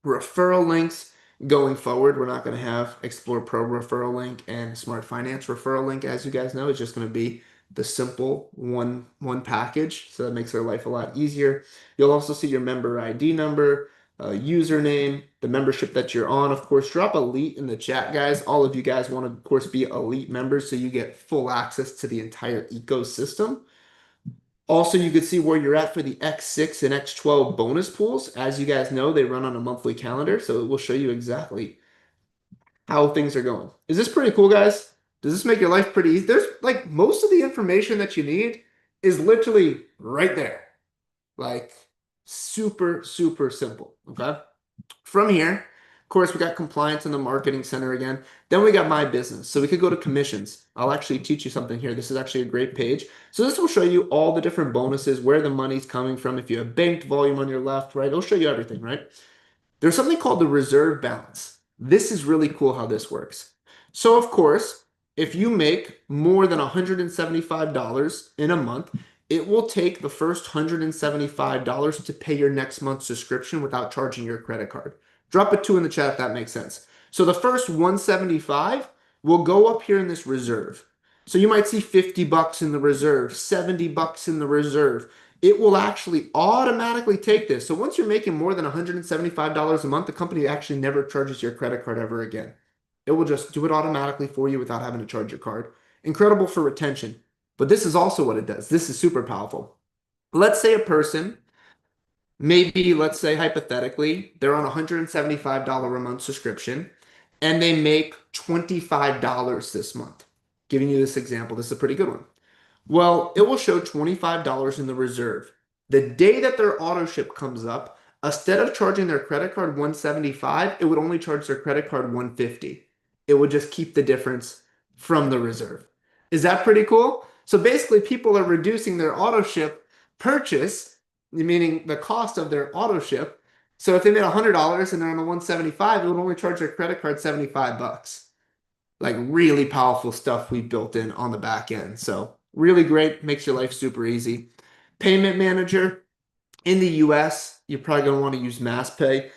referral links. Going forward, we're not going to have Explore Pro referral link and Smart Finance referral link. As you guys know, it's just going to be the simple one package. So that makes our life a lot easier. You'll also see your member ID number, username, the membership that you're on. Of course, drop elite in the chat, guys. All of you guys want to, of course, be elite members so you get full access to the entire ecosystem. Also, you can see where you're at for the X6 and X12 bonus pools. As you guys know, they run on a monthly calendar, so it will show you exactly how things are going. Is this pretty cool, guys? Does this make your life pretty easy? There's like most of the information that you need is literally right there. Like super, super simple, okay? From here, of course, we got compliance in the marketing center again. Then we got my business. So we could go to commissions. I'll actually teach you something here. This is actually a great page. So this will show you all the different bonuses, where the money's coming from. If you have banked volume on your left, right, it'll show you everything, right? There's something called the reserve balance. This is really cool how this works. So of course, if you make more than $175 in a month, it will take the first $175 to pay your next month's subscription without charging your credit card. Drop a 2 in the chat if that makes sense. So the first 175 will go up here in this reserve. So you might see 50 bucks in the reserve, 70 bucks in the reserve. It will actually automatically take this. So once you're making more than $175 a month, the company actually never charges your credit card ever again. It will just do it automatically for you without having to charge your card. Incredible for retention. But this is also what it does. This is super powerful. Let's say a person, maybe let's say hypothetically, they're on a $175 a month subscription and they make $25 this month. Giving you this example, this is a pretty good one. Well, it will show $25 in the reserve. The day that their auto ship comes up, instead of charging their credit card $175, it would only charge their credit card $150. It would just keep the difference from the reserve. Is that pretty cool? So basically, people are reducing their auto ship purchase, meaning the cost of their auto ship. So if they made $100 and they're on the $175, it would only charge their credit card 75 bucks. Like really powerful stuff we built in on the back end. So really great, makes your life super easy. Payment manager in the US, you're probably going to want to use MassPay.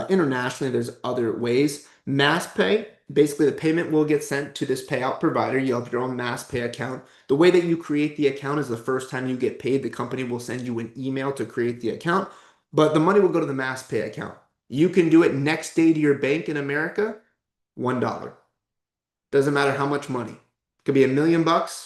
Internationally, there's other ways. MassPay, basically the payment will get sent to this payout provider. You'll have your own MassPay account. The way that you create the account is the first time you get paid, the company will send you an email to create the account, but the money will go to the MassPay account. You can do it next day to your bank in America, $1. Doesn't matter how much money. It could be $1 million, $1.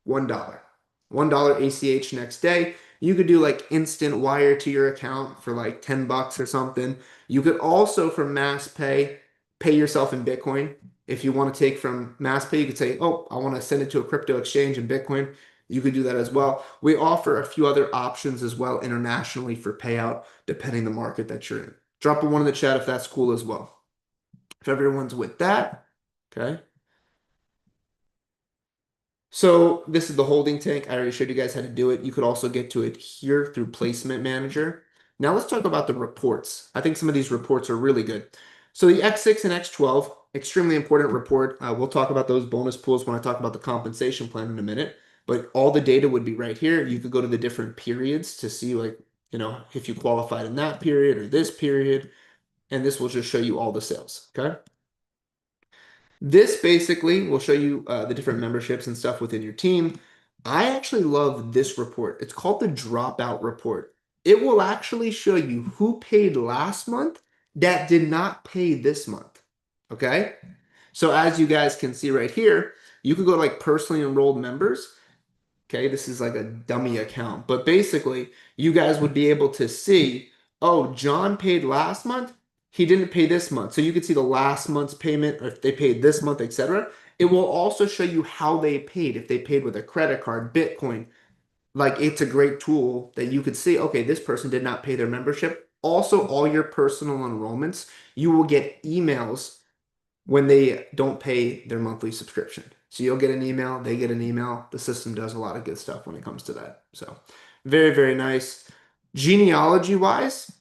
$1 ACH next day. You could do like instant wire to your account for like 10 bucks or something. You could also from MassPay pay yourself in Bitcoin. If you want to take from MassPay, you could say, oh, I want to send it to a crypto exchange in Bitcoin. You could do that as well. We offer a few other options as well internationally for payout, depending the market that you're in. Drop a 1 in the chat if that's cool as well. If everyone's with that, okay. So this is the holding tank. I already showed you guys how to do it. You could also get to it here through Placement Manager. Now let's talk about the reports. I think some of these reports are really good. So the X6 and X12, extremely important report. We'll talk about those bonus pools when I talk about the compensation plan in a minute. But all the data would be right here. You could go to the different periods to see like, you know, if you qualified in that period or this period. And this will just show you all the sales, okay? This basically will show you the different memberships and stuff within your team. I actually love this report. It's called the Dropout Report. It will actually show you who paid last month that did not pay this month, okay? So as you guys can see right here, you could go to like personally enrolled members. Okay, this is like a dummy account, but basically you guys would be able to see, oh, John paid last month, he didn't pay this month. So you could see the last month's payment, or if they paid this month, etc. It will also show you how they paid, if they paid with a credit card, Bitcoin. Like it's a great tool that you could see, okay, this person did not pay their membership. Also, all your personal enrollments, you will get emails when they don't pay their monthly subscription. So you'll get an email, they get an email. The system does a lot of good stuff when it comes to that. So very, very nice. Genealogy wise,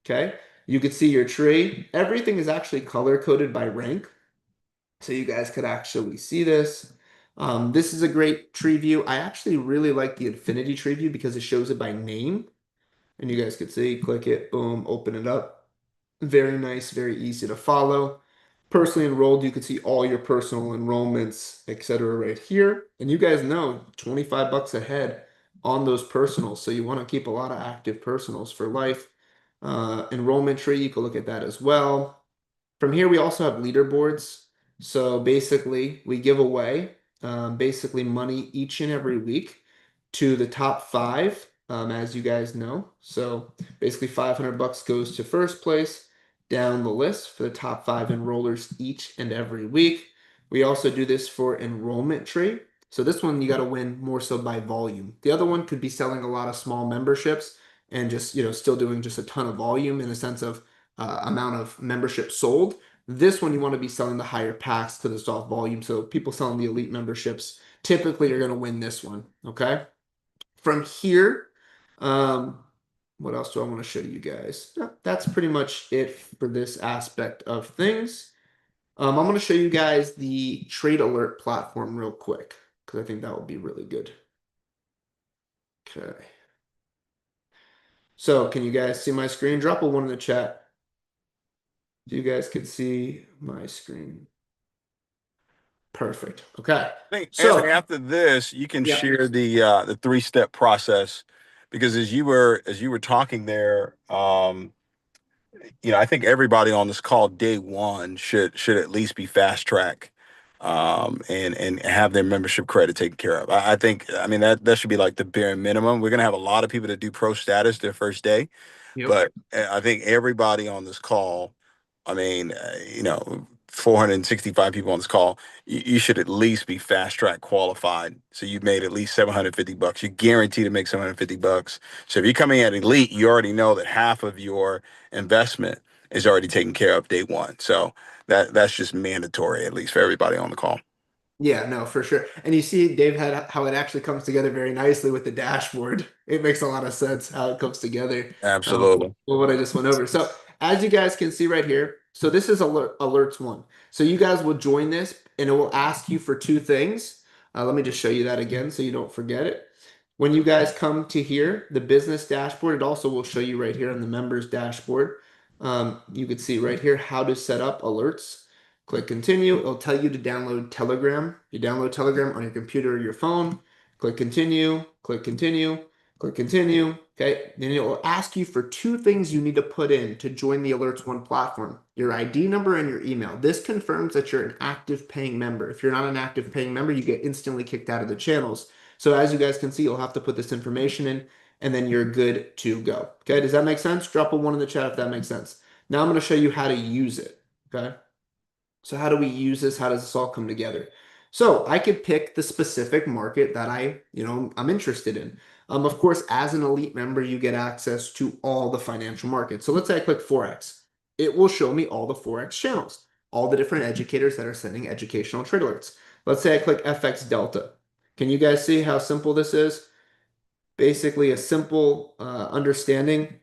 okay, you could see your tree. Everything is actually color coded by rank. So you guys could actually see this. This is a great tree view. I actually really like the infinity tree view because it shows it by name. And you guys could see, click it, boom, open it up. Very nice, very easy to follow. Personally enrolled, you can see all your personal enrollments, etc. right here. And you guys know 25 bucks a head on those personals. So you want to keep a lot of active personals for life. Enrollment tree, you can look at that as well. From here, we also have leaderboards. So basically, we give away basically money each and every week to the top five, as you guys know. So basically, 500 bucks goes to first place down the list for the top five enrollers each and every week. We also do this for enrollment tree. So this one you got to win more so by volume. The other one could be selling a lot of small memberships and just still doing just a ton of volume in the sense of amount of membership sold. This one you want to be selling the higher packs to the soft volume. So people selling the elite memberships typically are going to win this one. Okay. From here, what else do I want to show you guys? That's pretty much it for this aspect of things. I'm going to show you guys the Trade Alert platform real quick because I think that would be really good. Okay. So can you guys see my screen? Drop a 1 in the chat. You guys can see my screen. Perfect. Okay. I think, So Anthony, after this, you can yeah. share the 3-step process, because as you were talking there, I think everybody on this call day one should at least be fast track, and have their membership credit taken care of. I think, I mean, that should be like the bare minimum. We're gonna have a lot of people that do pro status their first day, Yep. but I think everybody on this call, I mean, 465 people on this call, you should at least be fast track qualified. So you've made at least 750 bucks. You're guaranteed to make 750 bucks. So if you're coming at elite, you already know that half of your investment is already taken care of day one. So that's just mandatory, at least for everybody on the call. Yeah, no, for sure. And you see, Dave, had how it actually comes together very nicely with the dashboard. It makes a lot of sense how it comes together. Absolutely. What I just went over. So as you guys can see right here, so this is alerts 1. So you guys will join this and it will ask you for 2 things. Let me just show you that again so you don't forget it. When you guys come to here, the business dashboard, it also will show you right here on the members dashboard. You can see right here how to set up alerts. Click continue. It'll tell you to download Telegram. You download Telegram on your computer or your phone. Click continue, click continue, click continue. Okay. Then it will ask you for 2 things you need to put in to join the Alerts One platform: your ID number and your email. This confirms that you're an active paying member. If you're not an active paying member, you get instantly kicked out of the channels. So as you guys can see, you'll have to put this information in and then you're good to go. Okay. Does that make sense? Drop a 1 in the chat if that makes sense. Now I'm going to show you how to use it. Okay. So how do we use this? How does this all come together? So I could pick the specific market that I'm interested in. Of course, as an elite member, you get access to all the financial markets. So let's say I click Forex. It will show me all the Forex channels, all the different educators that are sending educational trade alerts. Let's say I click FX Delta. Can you guys see how simple this is? Basically a simple understanding,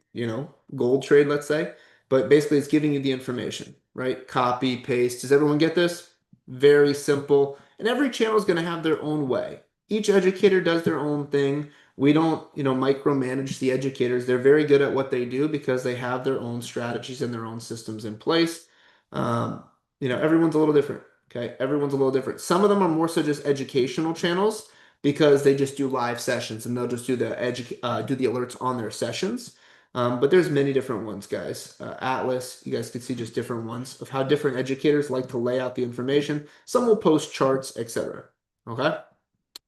gold trade, let's say, but basically it's giving you the information, right? Copy, paste. Does everyone get this? Very simple. And every channel is going to have their own way. Each educator does their own thing. We don't, micromanage the educators. They're very good at what they do because they have their own strategies and their own systems in place. Everyone's a little different. Okay. Everyone's a little different. Some of them are more so just educational channels because they just do live sessions and they'll just do the alerts on their sessions. But there's many different ones, guys. Atlas, you guys can see just different ones of how different educators like to lay out the information. Some will post charts, etc. Okay?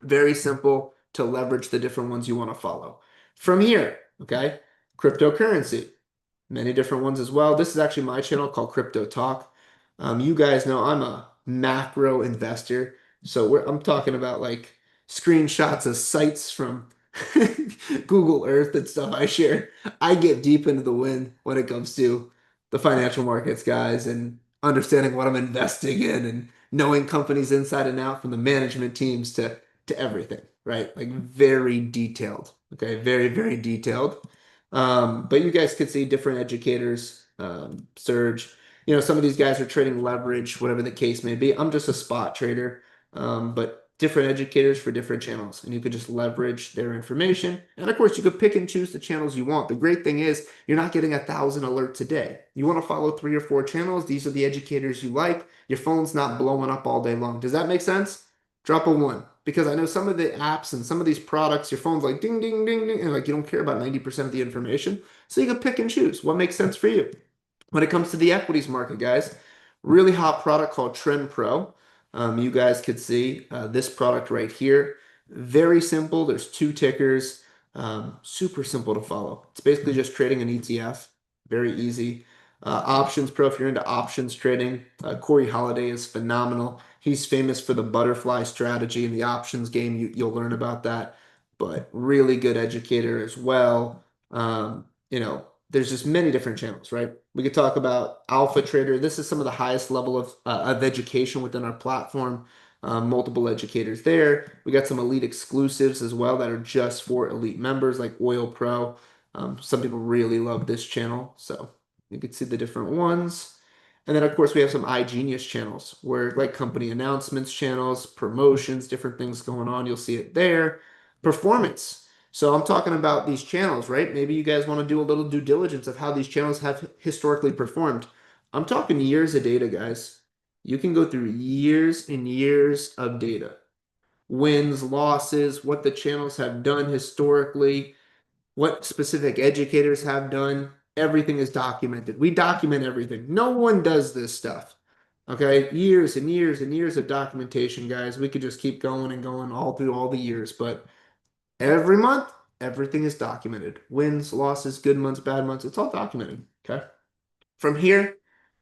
Very simple to leverage the different ones you want to follow. From here, okay, cryptocurrency, many different ones as well. This is actually my channel called Crypto Talk. You guys know I'm a macro investor, so I'm talking about like screenshots of sites from Google Earth and stuff I share. I get deep into the wind when it comes to the financial markets, guys, and understanding what I'm investing in and knowing companies inside and out from the management teams to everything, right? Like very detailed, okay? Very, very detailed. But you guys could see different educators, Surge. Some of these guys are trading leverage, whatever the case may be. I'm just a spot trader, but different educators for different channels, and you could just leverage their information. And of course, you could pick and choose the channels you want. The great thing is you're not getting 1,000 alerts a day. You want to follow 3 or 4 channels. These are the educators you like. Your phone's not blowing up all day long. Does that make sense? Drop a 1. Because I know some of the apps and some of these products, your phone's like ding, ding, ding, ding, and like you don't care about 90% of the information. So you can pick and choose what makes sense for you. When it comes to the equities market, guys, really hot product called Trend Pro. You guys could see this product right here. Very simple. There's 2 tickers. Super simple to follow. It's basically just trading an ETF. Very easy. Options Pro, if you're into options trading, Corey Holliday is phenomenal. He's famous for the butterfly strategy in the options game. You'll learn about that, but really good educator as well. There's just many different channels, right? We could talk about Alpha Trader. This is some of the highest level of education within our platform. Multiple educators there. We got some elite exclusives as well that are just for elite members like Oil Pro. Some people really love this channel, so you can see the different ones. And then, of course, we have some iGenius channels where like company announcements channels, promotions, different things going on. You'll see it there. Performance. So I'm talking about these channels, right? Maybe you guys want to do a little due diligence of how these channels have historically performed. I'm talking years of data, guys. You can go through years and years of data. Wins, losses, what the channels have done historically, what specific educators have done. Everything is documented. We document everything. No one does this stuff. Okay, years and years and years of documentation, guys. We could just keep going and going all through all the years, but every month, everything is documented. Wins, losses, good months, bad months. It's all documented. Okay. From here,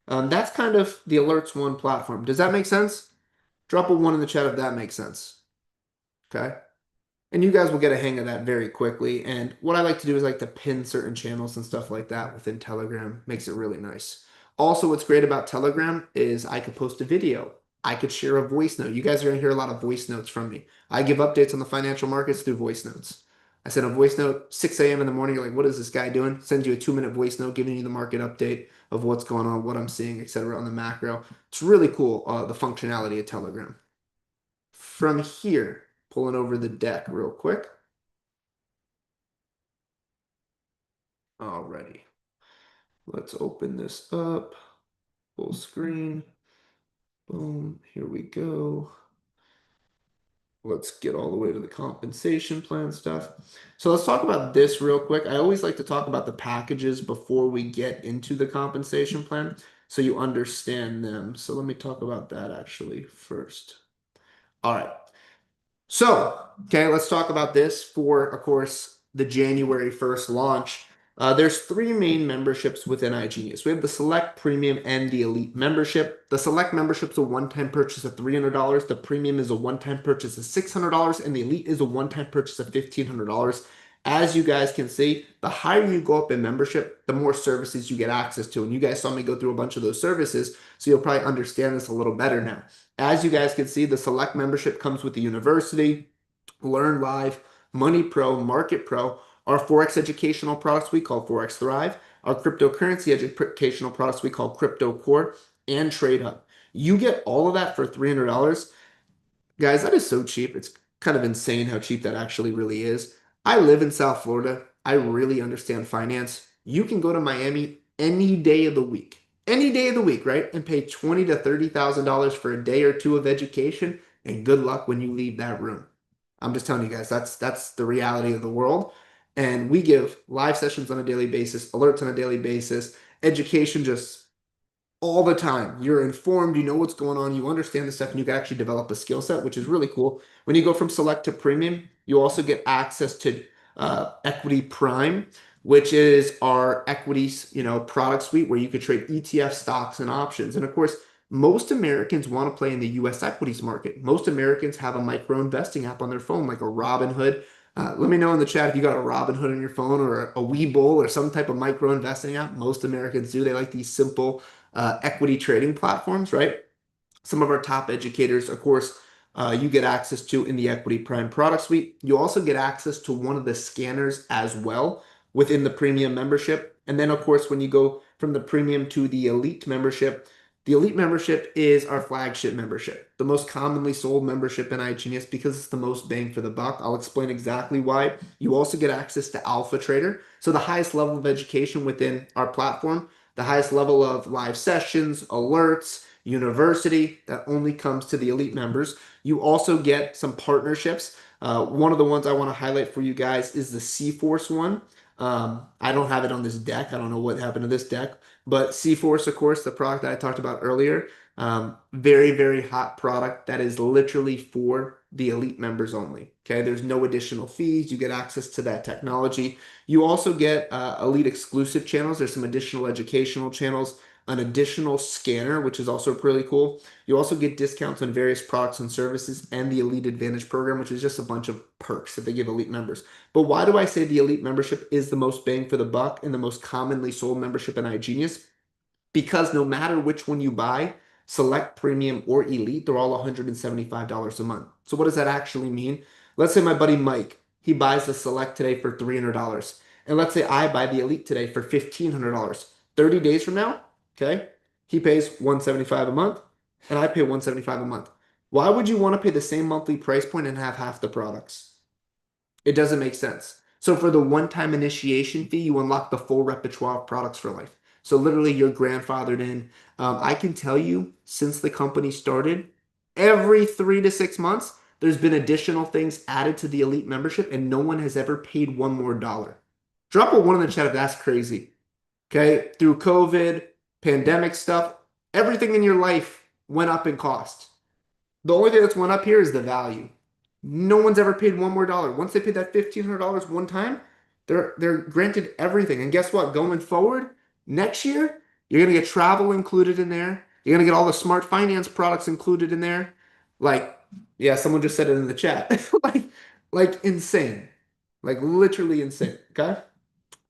that's kind of the Alerts One platform. Does that make sense? Drop a 1 in the chat if that makes sense. Okay. And you guys will get a hang of that very quickly. And what I like to do is like to pin certain channels and stuff like that within Telegram. Makes it really nice. Also, what's great about Telegram is I could post a video. I could share a voice note. You guys are going to hear a lot of voice notes from me. I give updates on the financial markets through voice notes. I send a voice note 6 a.m. in the morning. You're like, what is this guy doing? Send you a 2-minute voice note giving you the market update of what's going on, what I'm seeing, etc. on the macro. It's really cool, the functionality of Telegram. From here, pulling over the deck real quick. Alrighty. Let's open this up. Full screen. Boom. Here we go. Let's get all the way to the compensation plan stuff. So let's talk about this real quick. I always like to talk about the packages before we get into the compensation plan so you understand them. So let me talk about that actually first. All right. So, okay, let's talk about this for, of course, the January 1st launch. There's 3 main memberships within iGenius. We have the Select, Premium, and the Elite membership. The Select membership is a one-time purchase of $300. The Premium is a one-time purchase of $600, and the Elite is a one-time purchase of $1,500. As you guys can see, the higher you go up in membership, the more services you get access to. And you guys saw me go through a bunch of those services, so you'll probably understand this a little better now. As you guys can see, the Select membership comes with the University, Learn Live, Money Pro, Market Pro, our Forex educational products we call Forex Thrive, our cryptocurrency educational products we call Crypto Core, and Trade Hub. You get all of that for $300. Guys, that is so cheap. It's kind of insane how cheap that actually really is. I live in South Florida. I really understand finance. You can go to Miami any day of the week. Any day of the week, right? And pay $20,000 to $30,000 for a day or 2 of education, and good luck when you leave that room. I'm just telling you guys, that's the reality of the world. And we give live sessions on a daily basis, alerts on a daily basis, education just all the time. You're informed, you know what's going on, you understand the stuff, and you can actually develop a skill set, which is really cool. When you go from select to premium, you also get access to Equity Prime, which is our equities, product suite where you could trade ETF stocks and options. And of course, most Americans want to play in the US equities market. Most Americans have a micro investing app on their phone, like a Robinhood. Let me know in the chat if you got a Robinhood on your phone or a Webull or some type of micro investing app. Most Americans do. They like these simple equity trading platforms, right? Some of our top educators, of course, you get access to in the Equity Prime product suite. You also get access to one of the scanners as well within the premium membership. And then, of course, when you go from the premium to the elite membership is our flagship membership, the most commonly sold membership in iGenius because it's the most bang for the buck. I'll explain exactly why. You also get access to Alpha Trader, so the highest level of education within our platform, the highest level of live sessions, alerts, university that only comes to the elite members. You also get some partnerships. One of the ones I want to highlight for you guys is the C-Force one. I don't have it on this deck. I don't know what happened to this deck, but C-Force, of course, the product that I talked about earlier, very, very hot product that is literally for the elite members only. Okay, there's no additional fees. You get access to that technology. You also get elite exclusive channels. There's some additional educational channels, an additional scanner, which is also really cool. You also get discounts on various products and services and the Elite Advantage program, which is just a bunch of perks that they give elite members. But why do I say the elite membership is the most bang for the buck and the most commonly sold membership in iGenius? Because no matter which one you buy, select, premium, or elite, they're all $175 a month. So what does that actually mean? Let's say my buddy Mike, he buys the select today for $300. And let's say I buy the elite today for $1,500. 30 days from now, okay, he pays $175 a month and I pay $175 a month. Why would you want to pay the same monthly price point and have half the products? It doesn't make sense. So for the one-time initiation fee, you unlock the full repertoire of products for life. So literally you're grandfathered in. I can tell you since the company started, every 3 to 6 months, there's been additional things added to the elite membership and no one has ever paid one more dollar. Drop a one in the chat if that's crazy. Okay, through COVID, pandemic stuff, everything in your life went up in cost. The only thing that's went up here is the value. No one's ever paid one more dollar. Once they paid that $1,500 one time, they're granted everything. And guess what? Going forward, next year, you're gonna get travel included in there. You're gonna get all the smart finance products included in there. Like, yeah, someone just said it in the chat. like insane. Like literally insane. Okay.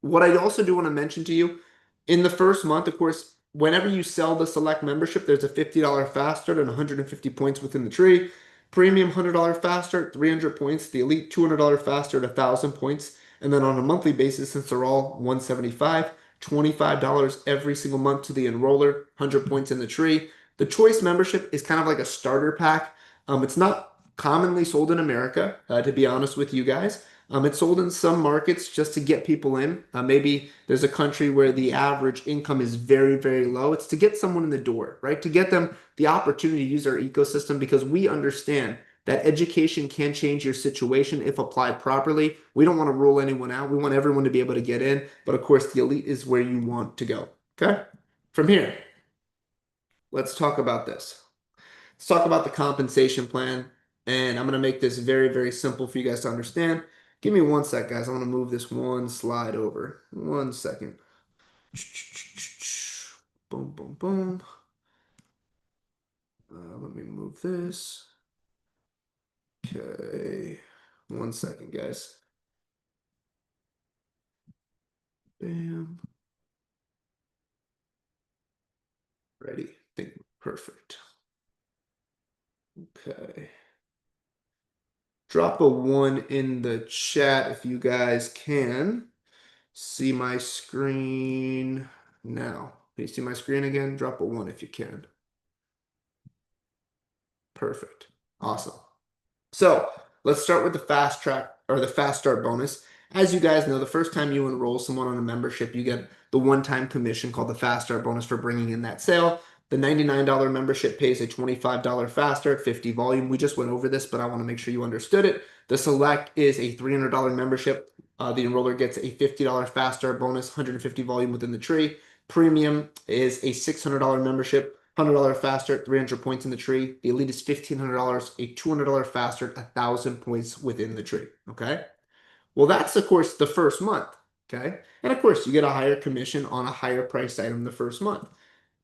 What I also do want to mention to you, in the first month, of course, whenever you sell the select membership, there's a $50 fast start and 150 points within the tree. Premium $100 fast start, 300 points. The elite $200 fast start, 1,000 points. And then on a monthly basis, since they're all $175, $25 every single month to the enroller, 100 points in the tree. The choice membership is kind of like a starter pack. It's not commonly sold in America, to be honest with you guys. It's sold in some markets just to get people in. Maybe there's a country where the average income is very, very low. It's to get someone in the door, right? To get them the opportunity to use our ecosystem because we understand that education can change your situation if applied properly. We don't want to rule anyone out. We want everyone to be able to get in. But of course, the elite is where you want to go. Okay? From here, let's talk about this. Let's talk about the compensation plan. And I'm going to make this very, very simple for you guys to understand. Give me one sec, guys. I want to move this one slide over. 1 second. Boom, boom, boom. Let me move this. Okay. 1 second, guys. Bam. Ready. Think perfect. Okay. Drop a 1 in the chat if you guys can see my screen now. Can you see my screen again? Drop a 1 if you can. Perfect. Awesome. So let's start with the fast track or the fast start bonus. As you guys know, the first time you enroll someone on a membership, you get the one-time commission called the fast start bonus for bringing in that sale. The $99 membership pays a $25 fast start, 50 volume. We just went over this, but I want to make sure you understood it. The Select is a $300 membership. The enroller gets a $50 fast start bonus, 150 volume within the tree. Premium is a $600 membership, $100 fast start, 300 points in the tree. The Elite is $1,500, a $200 fast start, 1,000 points within the tree. Okay. Well, that's of course the first month. Okay. And of course, you get a higher commission on a higher priced item the first month.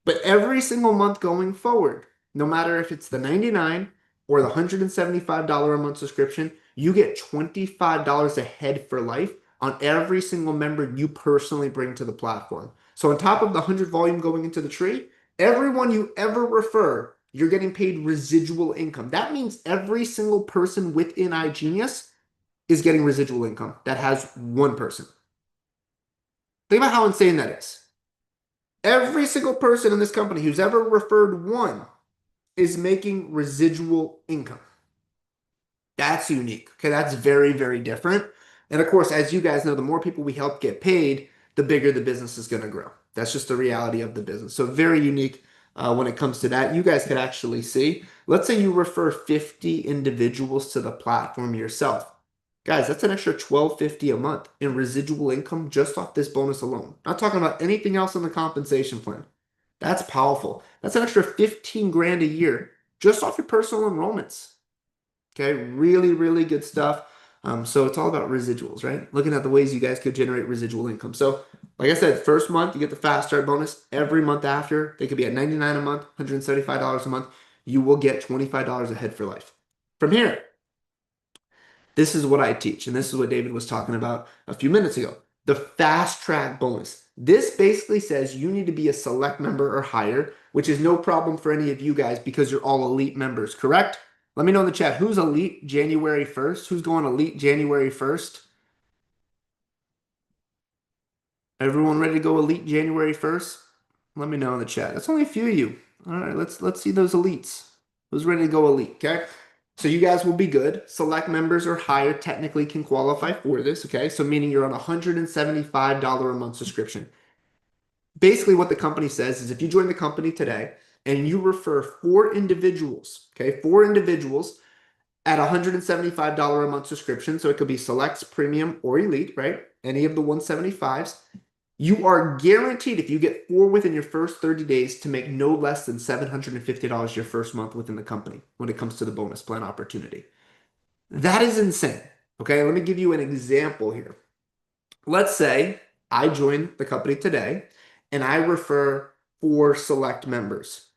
But every single month going forward, no matter if it's the $99 or the $175 a month subscription, you get $25 a head for life on every single member you personally bring to the platform. So on top of the 100 volume going into the tree, everyone you ever refer, you're getting paid residual income. That means every single person within iGenius is getting residual income that has one person. Think about how insane that is. Every single person in this company who's ever referred one is making residual income. That's unique. Okay, that's very, very different. And of course, as you guys know, the more people we help get paid, the bigger the business is going to grow. That's just the reality of the business. So very unique when it comes to that. You guys could actually see, let's say you refer 50 individuals to the platform yourself. Guys, that's an extra $1,250 a month in residual income just off this bonus alone. Not talking about anything else in the compensation plan. That's powerful. That's an extra 15 grand a year just off your personal enrollments. Okay, really, really good stuff. So it's all about residuals, right? Looking at the ways you guys could generate residual income. So like I said, first month, you get the fast start bonus. Every month after, they could be at $99 a month, $175 a month. You will get $25 a head for life. From here, this is what I teach, and this is what David was talking about a few minutes ago. The fast track bonus. This basically says you need to be a select member or higher, which is no problem for any of you guys because you're all elite members, correct? Let me know in the chat, who's elite January 1st? Who's going elite January 1st? Everyone ready to go elite January 1st? Let me know in the chat. That's only a few of you. All right, let's see those elites. Who's ready to go elite, okay? So you guys will be good. Select members or higher technically can qualify for this, okay? So meaning you're on a $175 a month subscription. Basically what the company says is if you join the company today and you refer 4 individuals, okay, 4 individuals at $175 a month subscription, so it could be Selects, Premium, or Elite, right? Any of the 175s. You are guaranteed, if you get 4 within your first 30 days, to make no less than $750 your first month within the company when it comes to the bonus plan opportunity. That is insane. Okay, let me give you an example here. Let's say I join the company today and I refer 4 Select members.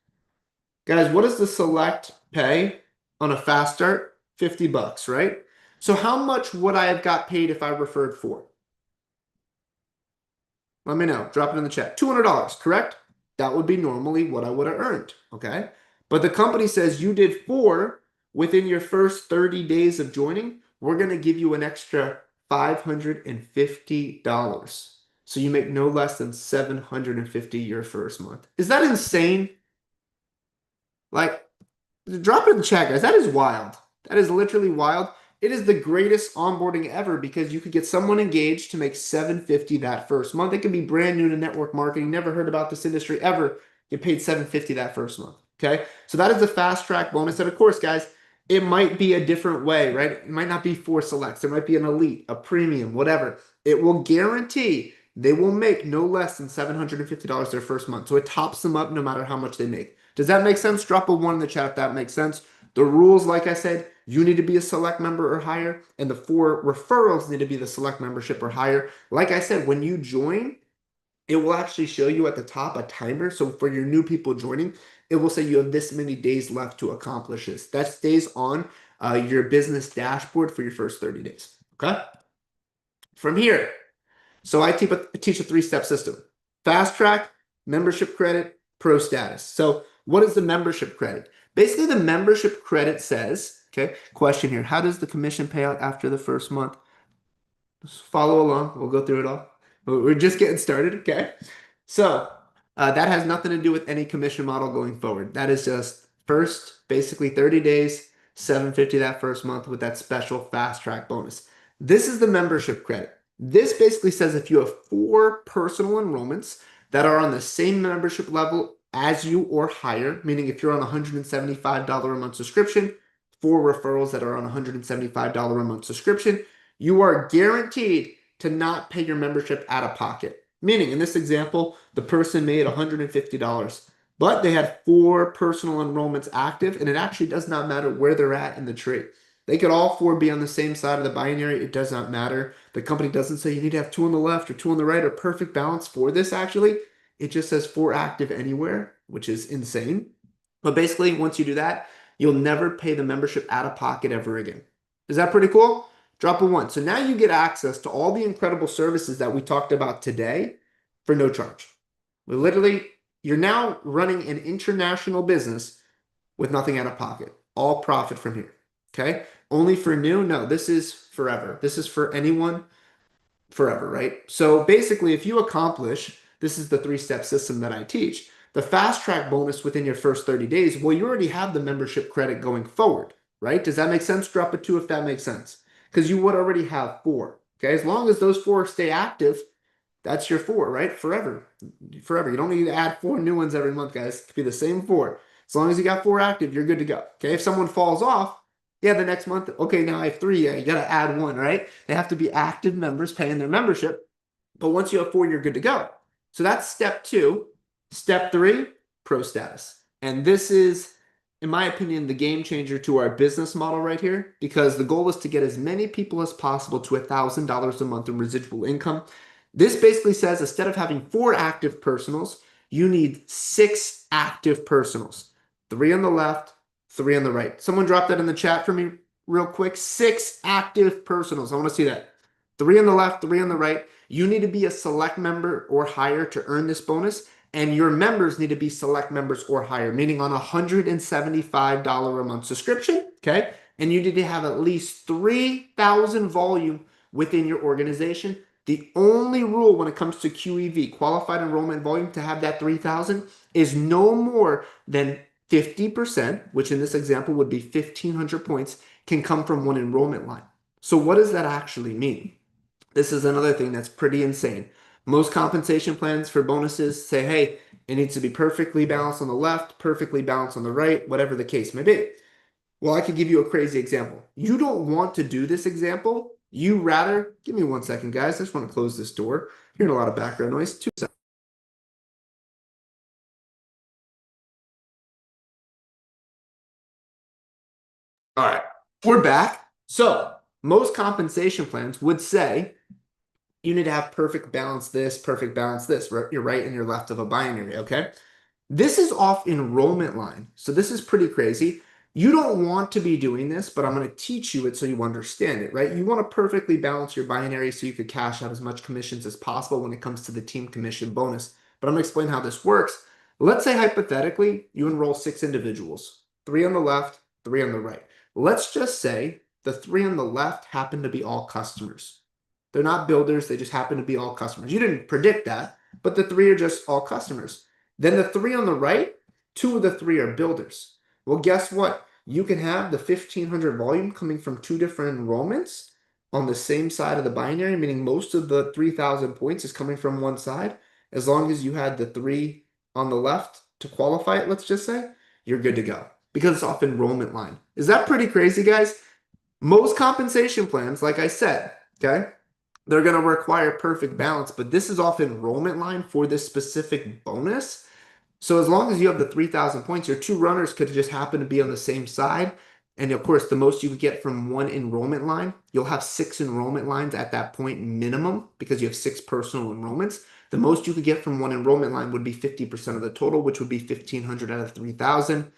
Guys, what does the Select pay on a fast start? $50, right? So how much would I have got paid if I referred 4? Let me know. Drop it in the chat. $200, correct? That would be normally what I would have earned, okay? But the company says you did 4 within your first 30 days of joining. We're going to give you an extra $550. So you make no less than $750 your first month. Is that insane? Like, drop it in the chat, guys. That is wild. That is literally wild. It is the greatest onboarding ever because you could get someone engaged to make $750 that first month. They could be brand new to network marketing, never heard about this industry ever, get paid $750 that first month. Okay, so that is the fast track bonus. And of course, guys, it might be a different way, right? It might not be 4 selects. It might be an elite, a premium, whatever. It will guarantee they will make no less than $750 their first month. So it tops them up no matter how much they make. Does that make sense? Drop a 1 in the chat if that makes sense. The rules, like I said, you need to be a select member or higher, and the 4 referrals need to be the select membership or higher. Like I said, when you join, it will actually show you at the top a timer. So for your new people joining, it will say you have this many days left to accomplish this. That stays on your business dashboard for your first 30 days. Okay. From here, so I teach a 3-step system: fast track, membership credit, pro status. So what is the membership credit? Basically, the membership credit says, okay, question here, how does the commission pay out after the first month? Just follow along. We'll go through it all. We're just getting started, okay? So that has nothing to do with any commission model going forward. That is just first, basically 30 days, $750 that first month with that special fast track bonus. This is the membership credit. This basically says if you have 4 personal enrollments that are on the same membership level as you or higher, meaning if you're on a $175 a month subscription, 4 referrals that are on $175 a month subscription, you are guaranteed to not pay your membership out of pocket. Meaning, in this example, the person made $150, but they had 4 personal enrollments active, and it actually does not matter where they're at in the tree. They could all 4 be on the same side of the binary. It does not matter. The company doesn't say you need to have 2 on the left or 2 on the right or perfect balance for this, actually. It just says 4 active anywhere, which is insane. But basically, once you do that, you'll never pay the membership out of pocket ever again. Is that pretty cool? Drop a 1. So now you get access to all the incredible services that we talked about today for no charge. You're now running an international business with nothing out of pocket. All profit from here. Okay? Only for new? No, this is forever. This is for anyone forever, right? So basically, if you accomplish, this is the 3-step system that I teach, the fast track bonus within your first 30 days, well, you already have the membership credit going forward, right? Does that make sense? Drop a 2 if that makes sense. Because you would already have 4. Okay, as long as those 4 stay active, that's your 4, right? Forever. Forever. You don't need to add 4 new ones every month, guys. It could be the same 4. As long as you got 4 active, you're good to go. Okay, if someone falls off, yeah, the next month, okay, now I have 3. Yeah, you got to add 1, right? They have to be active members paying their membership. But once you have 4, you're good to go. So that's step 2. Step 3, pro status. And this is, in my opinion, the game changer to our business model right here, because the goal is to get as many people as possible to $1,000 a month in residual income. This basically says instead of having 4 active personals, you need 6 active personals. 3 on the left, 3 on the right. Someone drop that in the chat for me real quick. 6 active personals. I want to see that. 3 on the left, 3 on the right. You need to be a select member or higher to earn this bonus. And your members need to be select members or higher, meaning on a $175 a month subscription, okay? And you need to have at least 3,000 volume within your organization. The only rule when it comes to QEV, qualified enrollment volume, to have that 3,000 is no more than 50%, which in this example would be 1,500 points, can come from one enrollment line. So what does that actually mean? This is another thing that's pretty insane. Most compensation plans for bonuses say, hey, it needs to be perfectly balanced on the left, perfectly balanced on the right, whatever the case may be. Well, I could give you a crazy example. You don't want to do this example. You rather, give me 1 second, guys. I just want to close this door. Hearing a lot of background noise. 2 seconds. All right, we're back. So most compensation plans would say, you need to have perfect balance this, perfect balance this, your right and your left of a binary, okay? This is off enrollment line. So this is pretty crazy. You don't want to be doing this, but I'm going to teach you it so you understand it, right? You want to perfectly balance your binary so you could cash out as much commissions as possible when it comes to the team commission bonus. But I'm going to explain how this works. Let's say hypothetically, you enroll 6 individuals, 3 on the left, 3 on the right. Let's just say the 3 on the left happen to be all customers. They're not builders. They just happen to be all customers. You didn't predict that, but the 3 are just all customers. Then the 3 on the right, 2 of the 3 are builders. Well, guess what? You can have the 1,500 volume coming from 2 different enrollments on the same side of the binary, meaning most of the 3,000 points is coming from one side. As long as you had the 3 on the left to qualify it, let's just say, you're good to go because it's off enrollment line. Is that pretty crazy, guys? Most compensation plans, like I said, okay, they're going to require perfect balance, but this is off enrollment line for this specific bonus. So as long as you have the 3,000 points, your 2 runners could just happen to be on the same side. And of course, the most you could get from 1 enrollment line, you'll have 6 enrollment lines at that point minimum because you have 6 personal enrollments. The most you could get from 1 enrollment line would be 50% of the total, which would be 1,500 out of 3,000,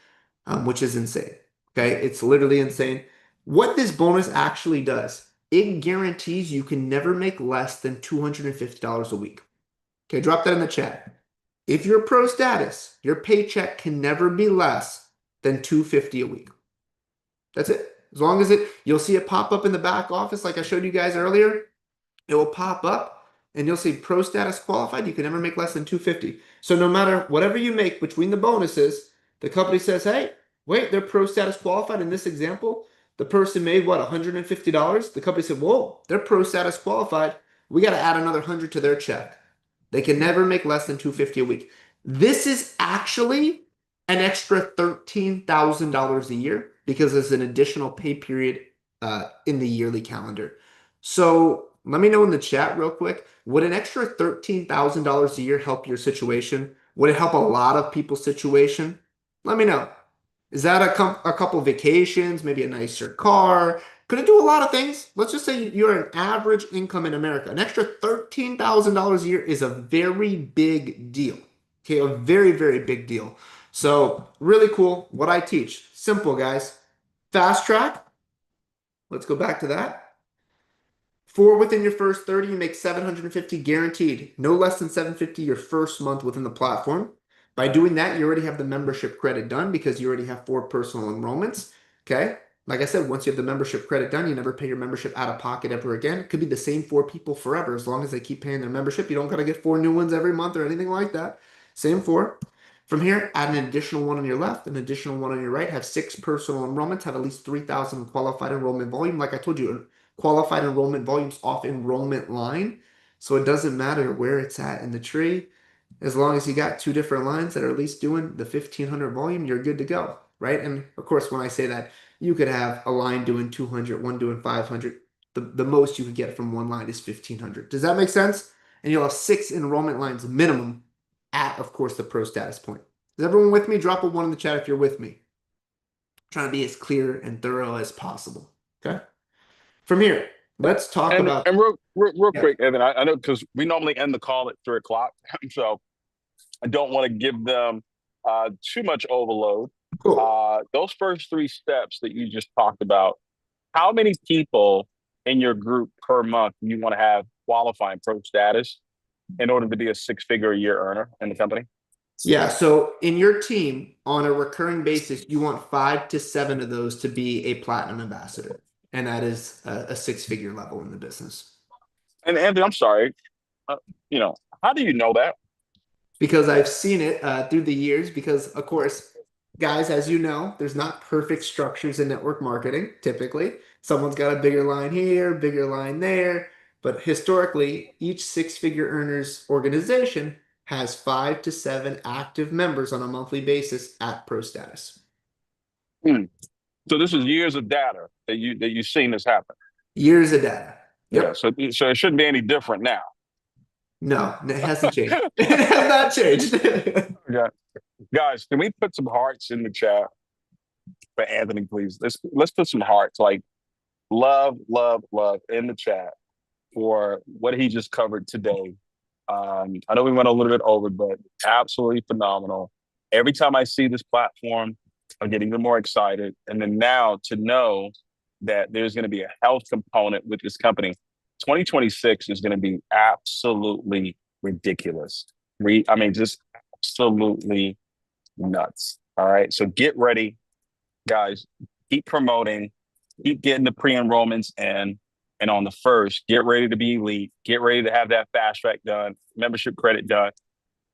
which is insane. Okay, it's literally insane. What this bonus actually does, it guarantees you can never make less than $250 a week. Okay, drop that in the chat. If you're pro status, your paycheck can never be less than $250 a week. That's it. As long as you'll see it pop up in the back office like I showed you guys earlier. It will pop up and you'll see pro status qualified. You can never make less than $250. So no matter whatever you make between the bonuses, the company says, hey, wait, they're pro status qualified. In this example, the person made what, $150? The company said, whoa, they're pro status qualified. We got to add another 100 to their check. They can never make less than $250 a week. This is actually an extra $13,000 a year because there's an additional pay period in the yearly calendar. So let me know in the chat real quick. Would an extra $13,000 a year help your situation? Would it help a lot of people's situation? Let me know. Is that a couple vacations, maybe a nicer car? Could it do a lot of things? Let's just say you're an average income in America. An extra $13,000 a year is a very big deal. Okay, a very, very big deal. So really cool. What I teach, simple guys. Fast track. Let's go back to that. 4 within your first 30, you make 750 guaranteed. No less than 750 your first month within the platform. By doing that, you already have the membership credit done because you already have 4 personal enrollments. Okay. Like I said, once you have the membership credit done, you never pay your membership out of pocket ever again. It could be the same 4 people forever as long as they keep paying their membership. You don't got to get 4 new ones every month or anything like that. Same 4. From here, add an additional 1 on your left, an additional 1 on your right, have 6 personal enrollments, have at least 3,000 qualified enrollment volume. Like I told you, qualified enrollment volumes off enrollment line. So it doesn't matter where it's at in the tree. As long as you got 2 different lines that are at least doing the 1,500 volume, you're good to go, right? And of course, when I say that, you could have a line doing 200, one doing 500. The most you could get from one line is 1,500. Does that make sense? And you'll have 6 enrollment lines minimum at, of course, the pro status point. Is everyone with me? Drop a 1 in the chat if you're with me. I'm trying to be as clear and thorough as possible. Okay. From here, let's talk about. And real Yeah. quick, Evan, I know because we normally end the call at 3:00, so I don't want to give them too much overload. Cool. Those first 3 steps that you just talked about, how many people in your group per month you want to have qualifying pro status in order to be a 6-figure a year earner in the company? Yeah, so in your team, on a recurring basis, you want 5 to 7 of those to be a platinum ambassador, and that is a 6-figure level in the business. And Anthony, I'm sorry, how do you know that? Because I've seen it through the years. Because of course, guys, as you know, there's not perfect structures in network marketing. Typically, someone's got a bigger line here, bigger line there. But historically, each 6-figure earners organization has 5 to 7 active members on a monthly basis at pro status. So this is years of data that you've seen this happen. Years of data. Yep. Yeah. So it shouldn't be any different now. No, it hasn't changed. It has not changed. Okay. Guys, can we put some hearts in the chat for Anthony, please? Let's put some hearts, like love in the chat for what he just covered today. I know we went a little bit over, but absolutely phenomenal. Every time I see this platform, I'm getting even more excited. And then now to know that there's going to be a health component with this company, 2026 is going to be absolutely ridiculous. Just absolutely nuts. All right. So get ready, guys. Keep promoting, keep getting the pre-enrollments in. And on the 1st, get ready to be elite. Get ready to have that fast track done, membership credit done.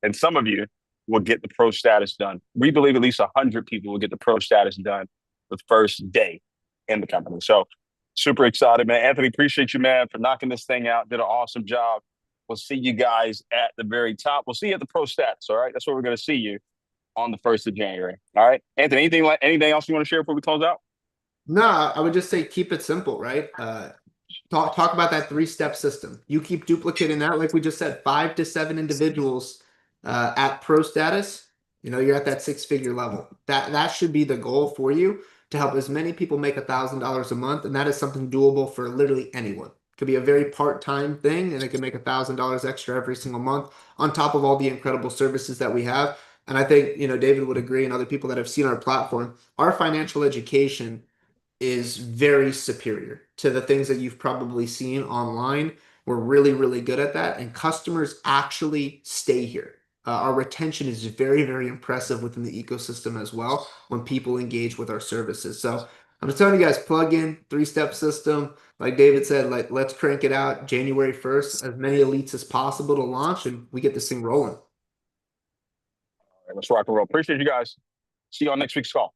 And some of you will get the pro status done. We believe at least 100 people will get the pro status done the first day in the company. So super excited, man. Anthony, appreciate you, man, for knocking this thing out. Did an awesome job. We'll see you guys at the very top. We'll see you at the pro status, all right? That's where we're going to see you on the 1st of January. All right? Anthony, anything else you want to share before we close out? No, I would just say keep it simple, right? Talk about that 3-step system. You keep duplicating that, like we just said, 5 to 7 individuals at pro status. You're at that 6-figure level. That should be the goal for you, to help as many people make $1,000 a month, and that is something doable for literally anyone. It could be a very part-time thing, and it can make $1,000 extra every single month on top of all the incredible services that we have. And I think David would agree, and other people that have seen our platform, our financial education is very superior to the things that you've probably seen online. We're really, really good at that, and customers actually stay here. Our retention is very, very impressive within the ecosystem as well when people engage with our services. So I'm just telling you guys, plug in 3-step system. Like David said, let's crank it out January 1st, as many elites as possible to launch, and we get this thing rolling. All right, let's rock and roll. Appreciate you guys. See you on next week's call.